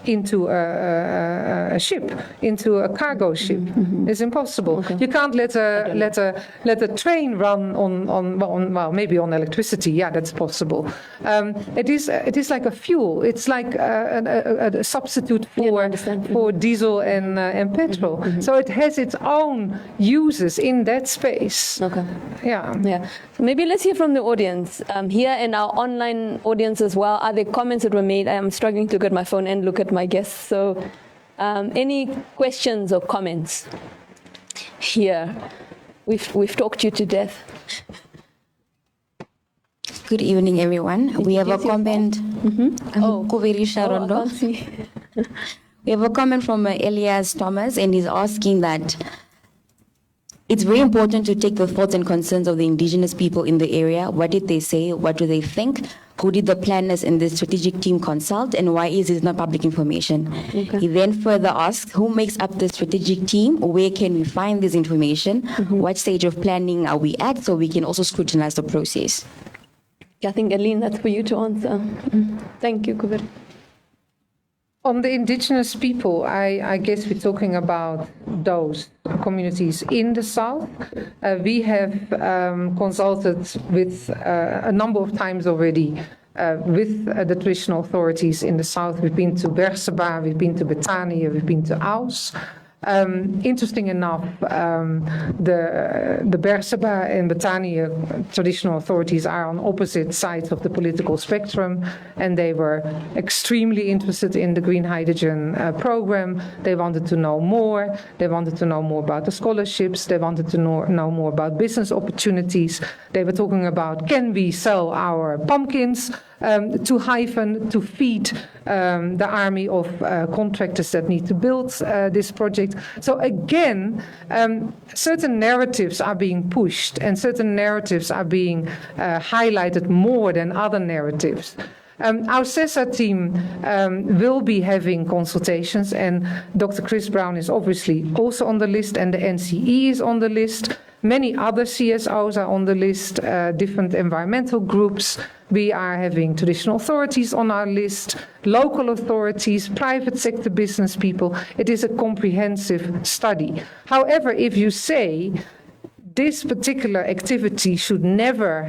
[SPEAKER 2] into a ship, into a cargo ship. It's impossible. Okay. You can't let a train run on maybe on electricity. Yeah, that's possible. It is like a fuel. It's like a substitute for diesel and petrol. So it has its own uses in that space.
[SPEAKER 1] Okay.
[SPEAKER 2] Yeah.
[SPEAKER 1] So maybe let's hear from the audience here and our online audience as well. Are there comments that were made? I am struggling to get my phone and look at my guests. So any questions or comments here? We've talked you to death.
[SPEAKER 4] Good evening, everyone. We have a comment. Kuveri Sharondo. We have a comment from Elias Thomas, and he's asking that it's very important to take the thoughts and concerns of the indigenous people in the area. What did they say? What do they think? Who did the planners and the strategic team consult, and why is it not public information? Okay. He then further asks, who makes up the strategic team? Where can we find this information? What stage of planning are we at, so we can also scrutinize the process?
[SPEAKER 1] I think, Eileen, that's for you to answer. Thank you, Kuveri.
[SPEAKER 2] On the indigenous people, I guess we're talking about those communities in the south. We have consulted with a number of times already with the traditional authorities in the south. We've been to Berseba, we've been to Betania, we've been to Aus. Interesting enough, the Berseba and Betania traditional authorities are on opposite sides of the political spectrum, and they were extremely interested in the green hydrogen program. They wanted to know more. They wanted to know more about the scholarships. They wanted to know more about business opportunities. They were talking about, can we sell our pumpkins to Hyphen to feed the army of contractors that need to build this project. So again, certain narratives are being pushed and certain narratives are being highlighted more than other narratives. Our CESA team will be having consultations, and Dr. Chris Brown is obviously also on the list, and the NCE is on the list. Many other CSOs are on the list, different environmental groups. We are having traditional authorities on our list, local authorities, private sector business people. It is a comprehensive study. However, if you say this particular activity should never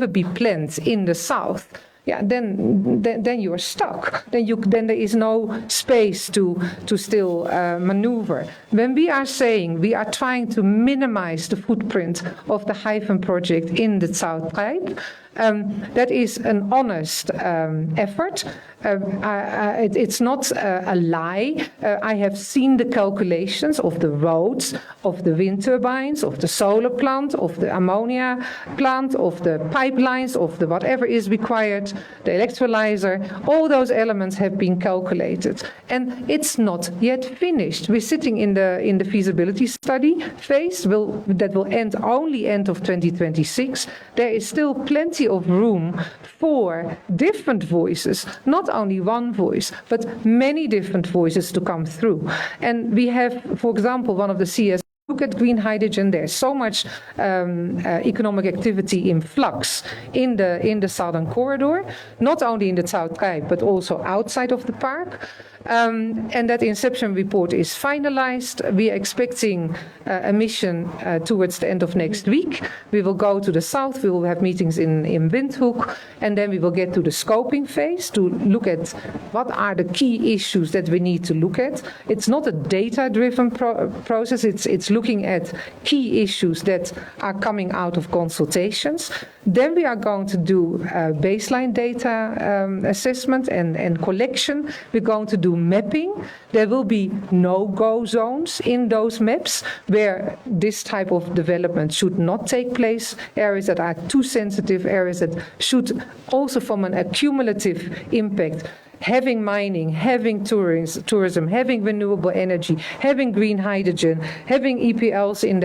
[SPEAKER 2] be planned in the south, yeah, then you are stuck. Then there is no space to still maneuver. When we are saying we are trying to minimize the footprint of the Hyphen project in the Zuidgrijp, that is an honest effort. It's not a lie. I have seen the calculations of the roads, of the wind turbines, of the solar plant, of the ammonia plant, of the pipelines, of the whatever is required, the electrolyzer. All those elements have been calculated, and it's not yet finished. We're sitting in the feasibility study phase. That will end only end of 2026. There is still plenty of room for different voices, not only one voice, but many different voices to come through. And we have, for example, one of the CS look at green hydrogen. There's so much economic activity in flux in the southern corridor, not only in the Zuidgrijp, but also outside of the park. And that inception report is finalized. We are expecting a mission towards the end of next week. We will go to the south. We will have meetings in Windhoek, and then we will get to the scoping phase to look at what are the key issues that we need to look at. It's not a data-driven process. It's looking at key issues that are coming out of consultations. Then we are going to do baseline data assessment and collection. We're going to do mapping. There will be no-go zones in those maps where this type of development should not take place, areas that are too sensitive, areas that should also from an accumulative impact, having mining, having tourism, having renewable energy, having green hydrogen, having EPLs in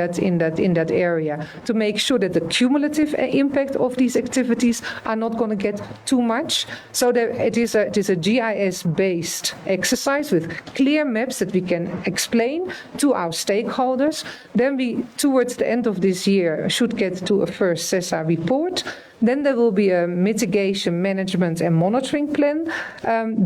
[SPEAKER 2] that area, to make sure that the cumulative impact of these activities are not going to get too much. So that it is a GIS-based exercise with clear maps that we can explain to our stakeholders. Then we, towards the end of this year, should get to a first CESA report. Then there will be a mitigation, management and monitoring plan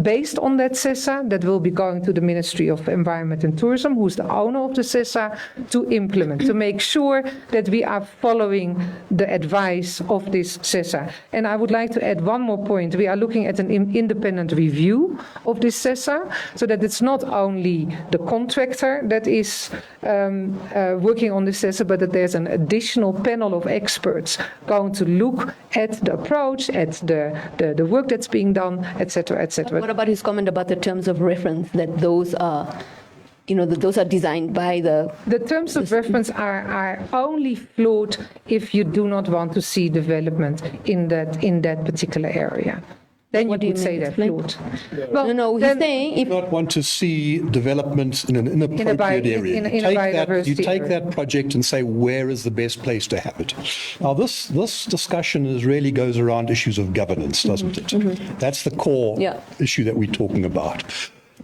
[SPEAKER 2] based on that CESA that will be going to the Ministry of Environment and Tourism, who's the owner of the CESA, to implement, to make sure that we are following the advice of this CESA. And I would like to add one more point. We are looking at an independent review of this CESA, so that it's not only the contractor that is working on this CESA, but that there's an additional panel of experts going to look at the approach, at the work that's being done, etc., etc.
[SPEAKER 1] What about his comment about the terms of reference, that those are, that those are designed by the...
[SPEAKER 2] The terms of reference are only flawed if you do not want to see development in that particular area. Then you could say they're flawed.
[SPEAKER 1] Well, no, he's saying if
[SPEAKER 3] you not want to see development in an inappropriate area. You take that project and say, where is the best place to have it? Now, this discussion really goes around issues of governance, doesn't it? Mm-hmm. That's the core issue that we're talking about.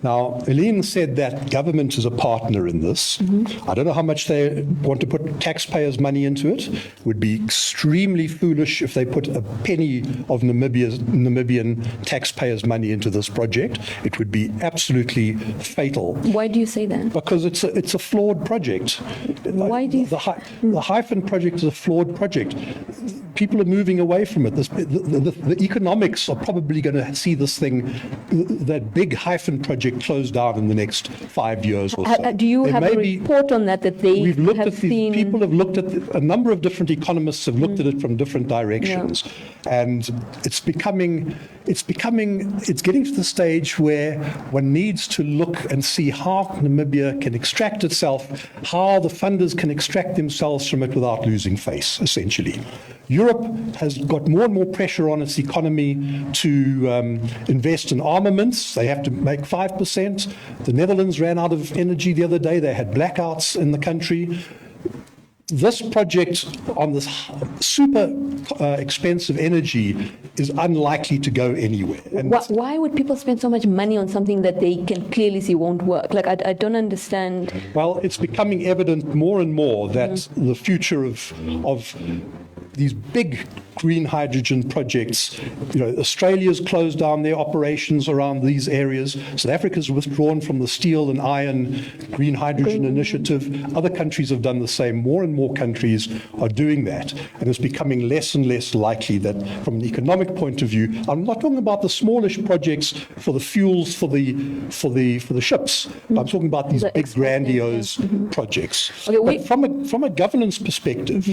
[SPEAKER 3] Now, Eileen said that government is a partner in this. Mm-hmm. I don't know how much they want to put taxpayers' money into it. It would be extremely foolish if they put a penny of Namibian taxpayers' money into this project. It would be absolutely fatal.
[SPEAKER 1] Why do you say that?
[SPEAKER 3] Because it's a flawed project.
[SPEAKER 1] Why do you...
[SPEAKER 3] The Hyphen project is a flawed project. People are moving away from it. The economics are probably going to see this thing, that big Hyphen project, closed down in the next 5 years or so.
[SPEAKER 1] Do you have a report on that they have seen?
[SPEAKER 3] People have looked at a number of different economists have looked at it from different directions, and it's getting to the stage where one needs to look and see how Namibia can extract itself, how the funders can extract themselves from it without losing face, essentially. You're Europe has got more and more pressure on its economy to invest in armaments. They have to make 5%. The Netherlands ran out of energy the other day. They had blackouts in the country. This project on this super expensive energy is unlikely to go anywhere. And
[SPEAKER 1] Why would people spend so much money on something that they can clearly see won't work? Like, I don't understand.
[SPEAKER 3] well, it's becoming evident more and more that the future of these big green hydrogen projects, Australia's closed down their operations around these areas. South Africa's withdrawn from the steel and iron green hydrogen initiative. Other countries have done the same. More and more countries are doing that. And it's becoming less and less likely that from an economic point of view, I'm not talking about the smallish projects for the fuels for the ships. I'm talking about these big grandiose projects.
[SPEAKER 1] Okay,
[SPEAKER 3] But from a governance perspective,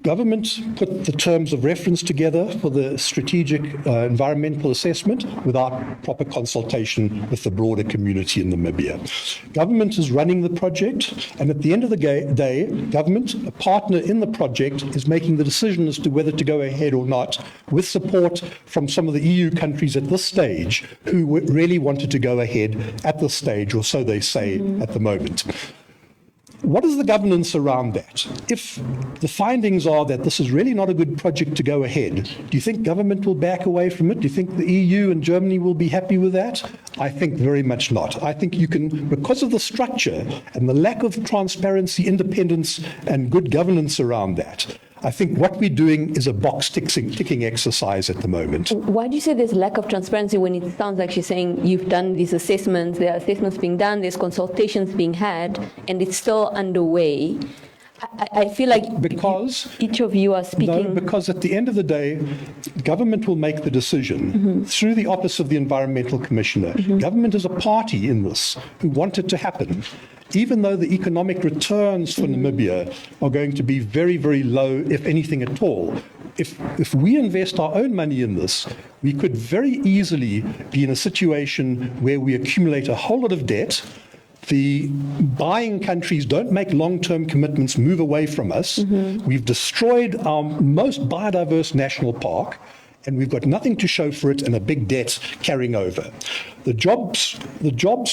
[SPEAKER 3] government put the terms of reference together for the strategic environmental assessment without proper consultation with the broader community in Namibia. Government is running the project, and at the end of the day, government, a partner in the project, is making the decision as to whether to go ahead or not, with support from some of the EU countries at this stage who really wanted to go ahead at this stage, or so they say at the moment. What is the governance around that? If the findings are that this is really not a good project to go ahead, do you think government will back away from it? Do you think the EU and Germany will be happy with that? I think very much not. I think you can, because of the structure and the lack of transparency, independence, and good governance around that, I think what we're doing is a box-ticking exercise at the moment.
[SPEAKER 1] Why do you say there's lack of transparency when it sounds like she's saying you've done these assessments, there are assessments being done, there's consultations being had, and it's still underway? I feel like
[SPEAKER 3] because
[SPEAKER 1] each of you are speaking.
[SPEAKER 3] No, because at the end of the day, government will make the decision through the Office of the Environmental Commissioner. Government is a party in this who want it to happen. Even though the economic returns for Namibia are going to be very, very low, if anything at all, if we invest our own money in this, we could very easily be in a situation where we accumulate a whole lot of debt. The buying countries don't make long-term commitments, move away from us. We've destroyed our most biodiverse national park, and we've got nothing to show for it and a big debt carrying over. The jobs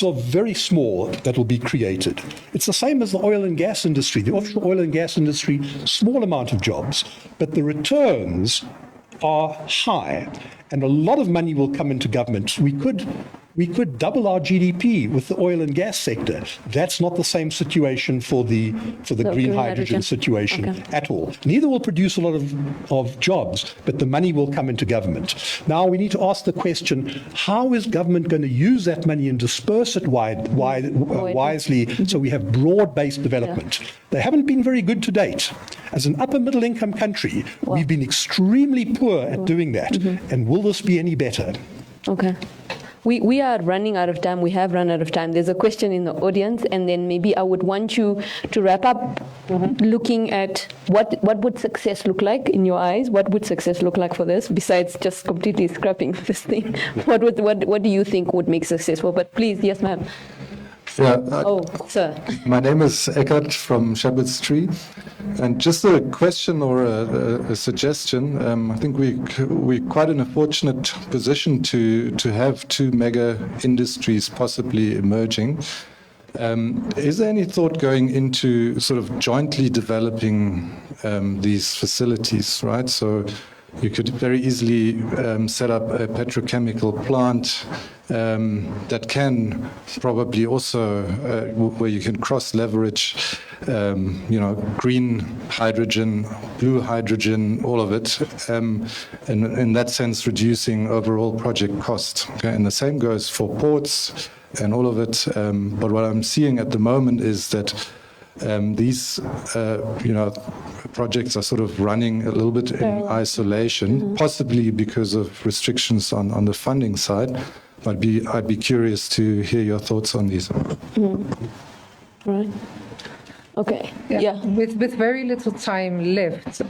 [SPEAKER 3] are very small that will be created. It's the same as the oil and gas industry. The offshore oil and gas industry, small amount of jobs, but the returns are high, and a lot of money will come into government. We could double our GDP with the oil and gas sector. That's not the same situation for the green hydrogen situation at all. Neither will produce a lot of jobs, but the money will come into government. Now we need to ask the question, how is government going to use that money and disperse it wisely so we have broad-based development? They haven't been very good to date. As an upper middle income country, we've been extremely poor at doing that. And will this be any better?
[SPEAKER 1] Okay. We are running out of time. We have run out of time. There's a question in the audience, and then maybe I would want you to wrap up looking at what would success look like in your eyes? What would success look like for this, besides just completely scrapping this thing? What do you think would make successful? But please, yes, ma'am.
[SPEAKER 5] Yeah.
[SPEAKER 1] Sir.
[SPEAKER 5] My name is Eckert from Shepherd's Tree. And just a question or a suggestion. I think we're quite in a fortunate position to have two mega industries possibly emerging. Is there any thought going into sort of jointly developing these facilities, right? So you could very easily set up a petrochemical plant that can probably also, where you can cross-leverage, green hydrogen, blue hydrogen, all of it, and in that sense reducing overall project cost. Okay? And the same goes for ports and all of it. But what I'm seeing at the moment is that these, projects are sort of running a little bit in isolation, possibly because of restrictions on the funding side. I'd be curious to hear your thoughts on these.
[SPEAKER 1] Right. Okay. Yeah.
[SPEAKER 2] With very little time left,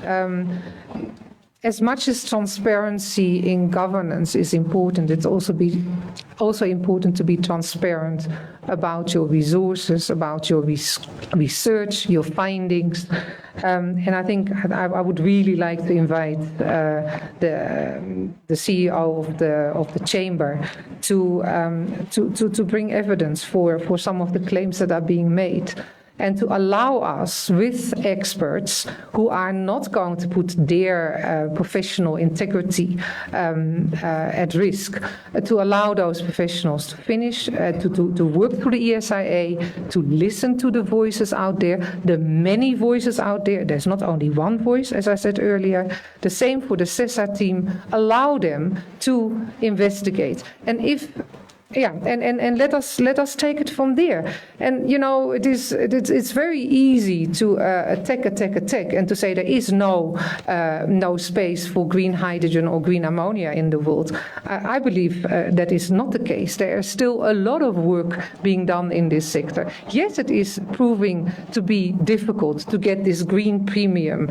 [SPEAKER 2] as much as transparency in governance is important, it's also important to be transparent about your resources, about your research, your findings. And I think I would really like to invite the CEO of the chamber to bring evidence for some of the claims that are being made, and to allow us, with experts who are not going to put their professional integrity at risk, to allow those professionals to finish, to work through the ESIA, to listen to the voices out there, the many voices out there. There's not only one voice, as I said earlier. The same for the CESA team. Allow them to investigate. And and let us take it from there. And it's very easy to attack, and to say there is no space for green hydrogen or green ammonia in the world. I believe that is not the case. There is still a lot of work being done in this sector. Yes, it is proving to be difficult to get this green premium,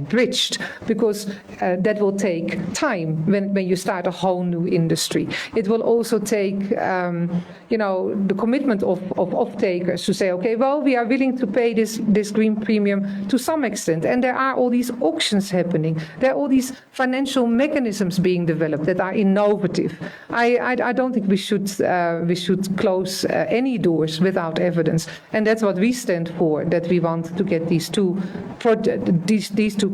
[SPEAKER 2] bridged, because that will take time when you start a whole new industry. It will also take, the commitment of off-takers to say, okay, well, we are willing to pay this green premium to some extent. And there are all these auctions happening. There are all these financial mechanisms being developed that are innovative. I don't think we should close any doors without evidence. And that's what we stand for, that we want to get these two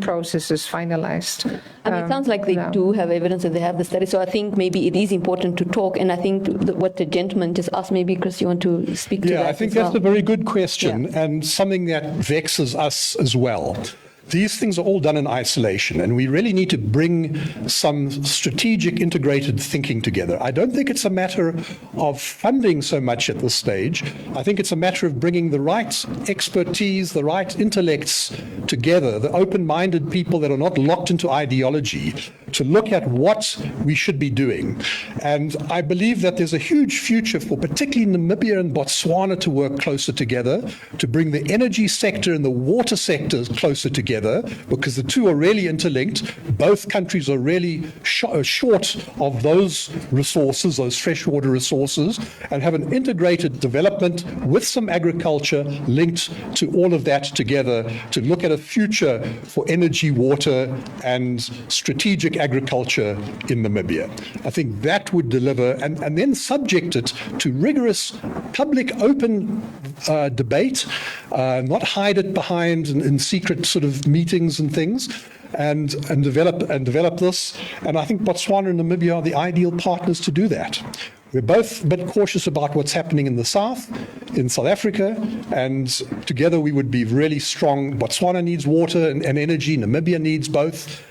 [SPEAKER 2] processes finalized.
[SPEAKER 1] I mean, it sounds like they do have evidence and they have the study. So I think maybe it is important to talk. And I think what the gentleman just asked, maybe, Chris, you want to speak to that?
[SPEAKER 3] Yeah, I think that's a very good question, and something that vexes us as well. These things are all done in isolation, and we really need to bring some strategic, integrated thinking together. I don't think it's a matter of funding so much at this stage. I think it's a matter of bringing the right expertise, the right intellects together, the open-minded people that are not locked into ideology, to look at what we should be doing. And I believe that there's a huge future for particularly Namibia and Botswana to work closer together, to bring the energy sector and the water sectors closer together, because the two are really interlinked. Both countries are really short of those resources, those freshwater resources, and have an integrated development with some agriculture linked to all of that together, to look at a future for energy, water, and strategic agriculture in Namibia. I think that would deliver, and then subject it to rigorous public open debate, not hide it behind in secret sort of meetings and things, and develop this. And I think Botswana and Namibia are the ideal partners to do that. We're both a bit cautious about what's happening in the south, in South Africa, and together we would be really strong. Botswana needs water and energy. Namibia needs both.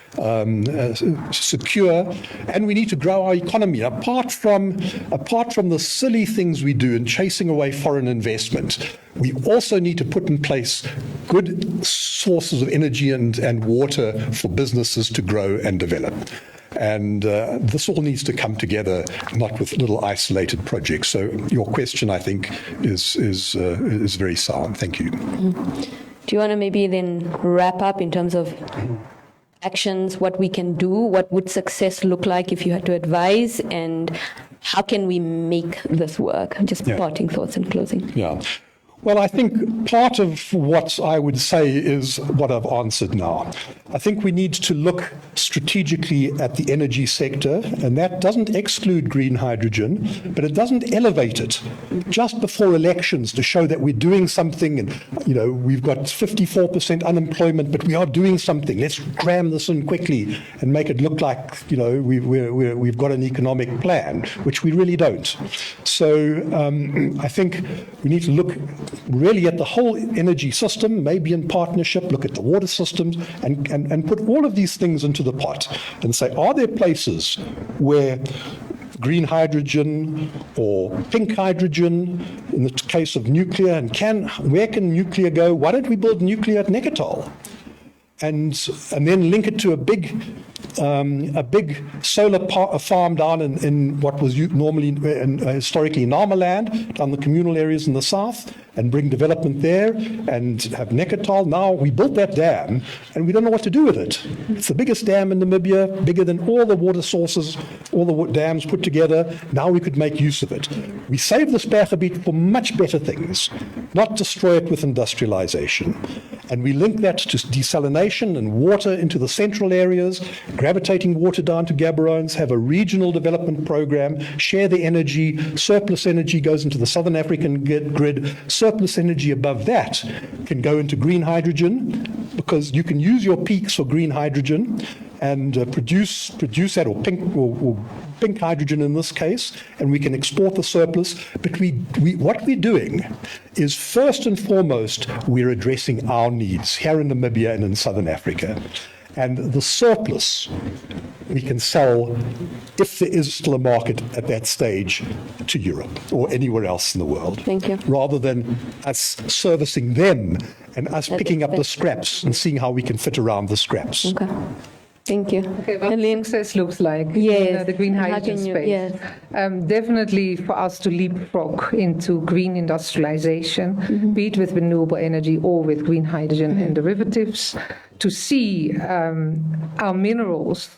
[SPEAKER 3] Secure, and we need to grow our economy. Apart from the silly things we do in chasing away foreign investment, we also need to put in place good sources of energy and water for businesses to grow and develop. And this all needs to come together, not with little isolated projects. So your question, I think, is very sound. Thank you.
[SPEAKER 1] Do you want to maybe then wrap up in terms of actions, what we can do, what would success look like if you had to advise, and how can we make this work? Just parting thoughts and closing.
[SPEAKER 3] Yeah. Well, I think part of what I would say is what I've answered now. I think we need to look strategically at the energy sector, and that doesn't exclude green hydrogen, but it doesn't elevate it just before elections to show that we're doing something. And, we've got 54% unemployment, but we are doing something. Let's cram this in quickly and make it look like, we've got an economic plan, which we really don't. So I think we need to look really at the whole energy system, maybe in partnership, look at the water systems, and put all of these things into the pot and say, are there places where green hydrogen or pink hydrogen, in the case of nuclear, and where can nuclear go? Why don't we build nuclear at Neketol? And then link it to a big solar farm down in what was normally historically Namaland, down the communal areas in the south, and bring development there and have Neckartal. Now we built that dam and we don't know what to do with it. It's the biggest dam in Namibia, bigger than all the water sources, all the dams put together. Now we could make use of it. We save the Spergebied for much better things, not destroy it with industrialization. And we link that to desalination and water into the central areas, gravitating water down to Gaborone, have a regional development program, share the energy, surplus energy goes into the Southern African grid, surplus energy above that can go into green hydrogen, because you can use your peaks for green hydrogen and produce that, or pink hydrogen in this case, and we can export the surplus. But what we're doing is, first and foremost, we're addressing our needs here in Namibia and in Southern Africa. And the surplus we can sell, if there is still a market at that stage, to Europe or anywhere else in the world.
[SPEAKER 1] Thank you.
[SPEAKER 3] Rather than us servicing them and us picking up the scraps and seeing how we can fit around the scraps.
[SPEAKER 1] Okay. Thank you.
[SPEAKER 2] Okay, what
[SPEAKER 1] Helene?
[SPEAKER 2] success looks like
[SPEAKER 1] Yes.
[SPEAKER 2] in the green
[SPEAKER 1] And how
[SPEAKER 2] hydrogen
[SPEAKER 1] can you-
[SPEAKER 2] space.
[SPEAKER 1] yes.
[SPEAKER 2] Definitely for us to leapfrog into green industrialization, be it with renewable energy or with green hydrogen and derivatives, to see our minerals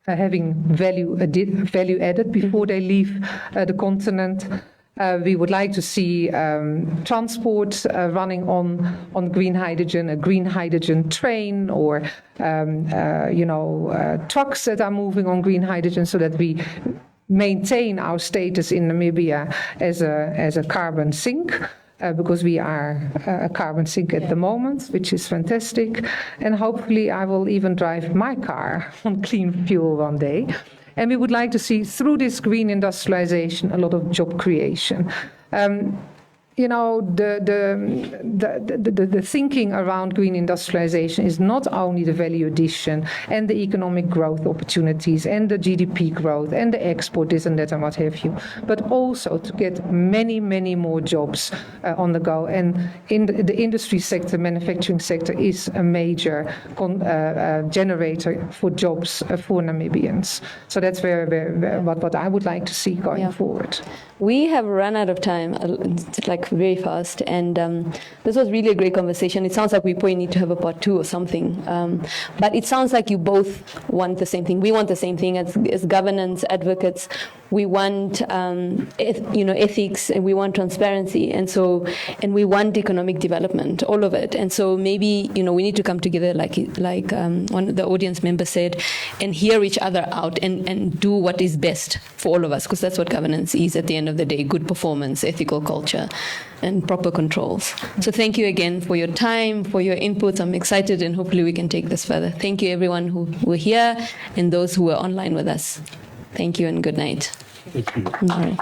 [SPEAKER 2] having value added before they leave the continent. We would like to see transport running on green hydrogen, a green hydrogen train, or trucks that are moving on green hydrogen, so that we maintain our status in Namibia as a carbon sink. Because we are a carbon sink at the moment, which is fantastic. And hopefully I will even drive my car on clean fuel one day. And we would like to see, through this green industrialization, a lot of job creation. The thinking around green industrialization is not only the value addition and the economic growth opportunities and the GDP growth and the export, this and that and what have you, but also to get many, many more jobs on the go. And in the industry sector, manufacturing sector is a major generator for jobs for Namibians. So that's what I would like to see going forward.
[SPEAKER 1] We have run out of time, very fast, and this was really a great conversation. It sounds like we probably need to have a part 2 or something, but it sounds like you both want the same thing. We want the same thing as governance advocates. We want, ethics, and we want transparency, and we want economic development, all of it. And so maybe we need to come together, like one of the audience members said, and hear each other out and do what is best for all of us, because that's what governance is at the end of the day: good performance, ethical culture, and proper controls. So thank you again for your time, for your inputs. I'm excited, and hopefully we can take this further. Thank you, everyone who were here and those who were online with us. Thank you and good night.
[SPEAKER 3] Thank you.
[SPEAKER 1] All right.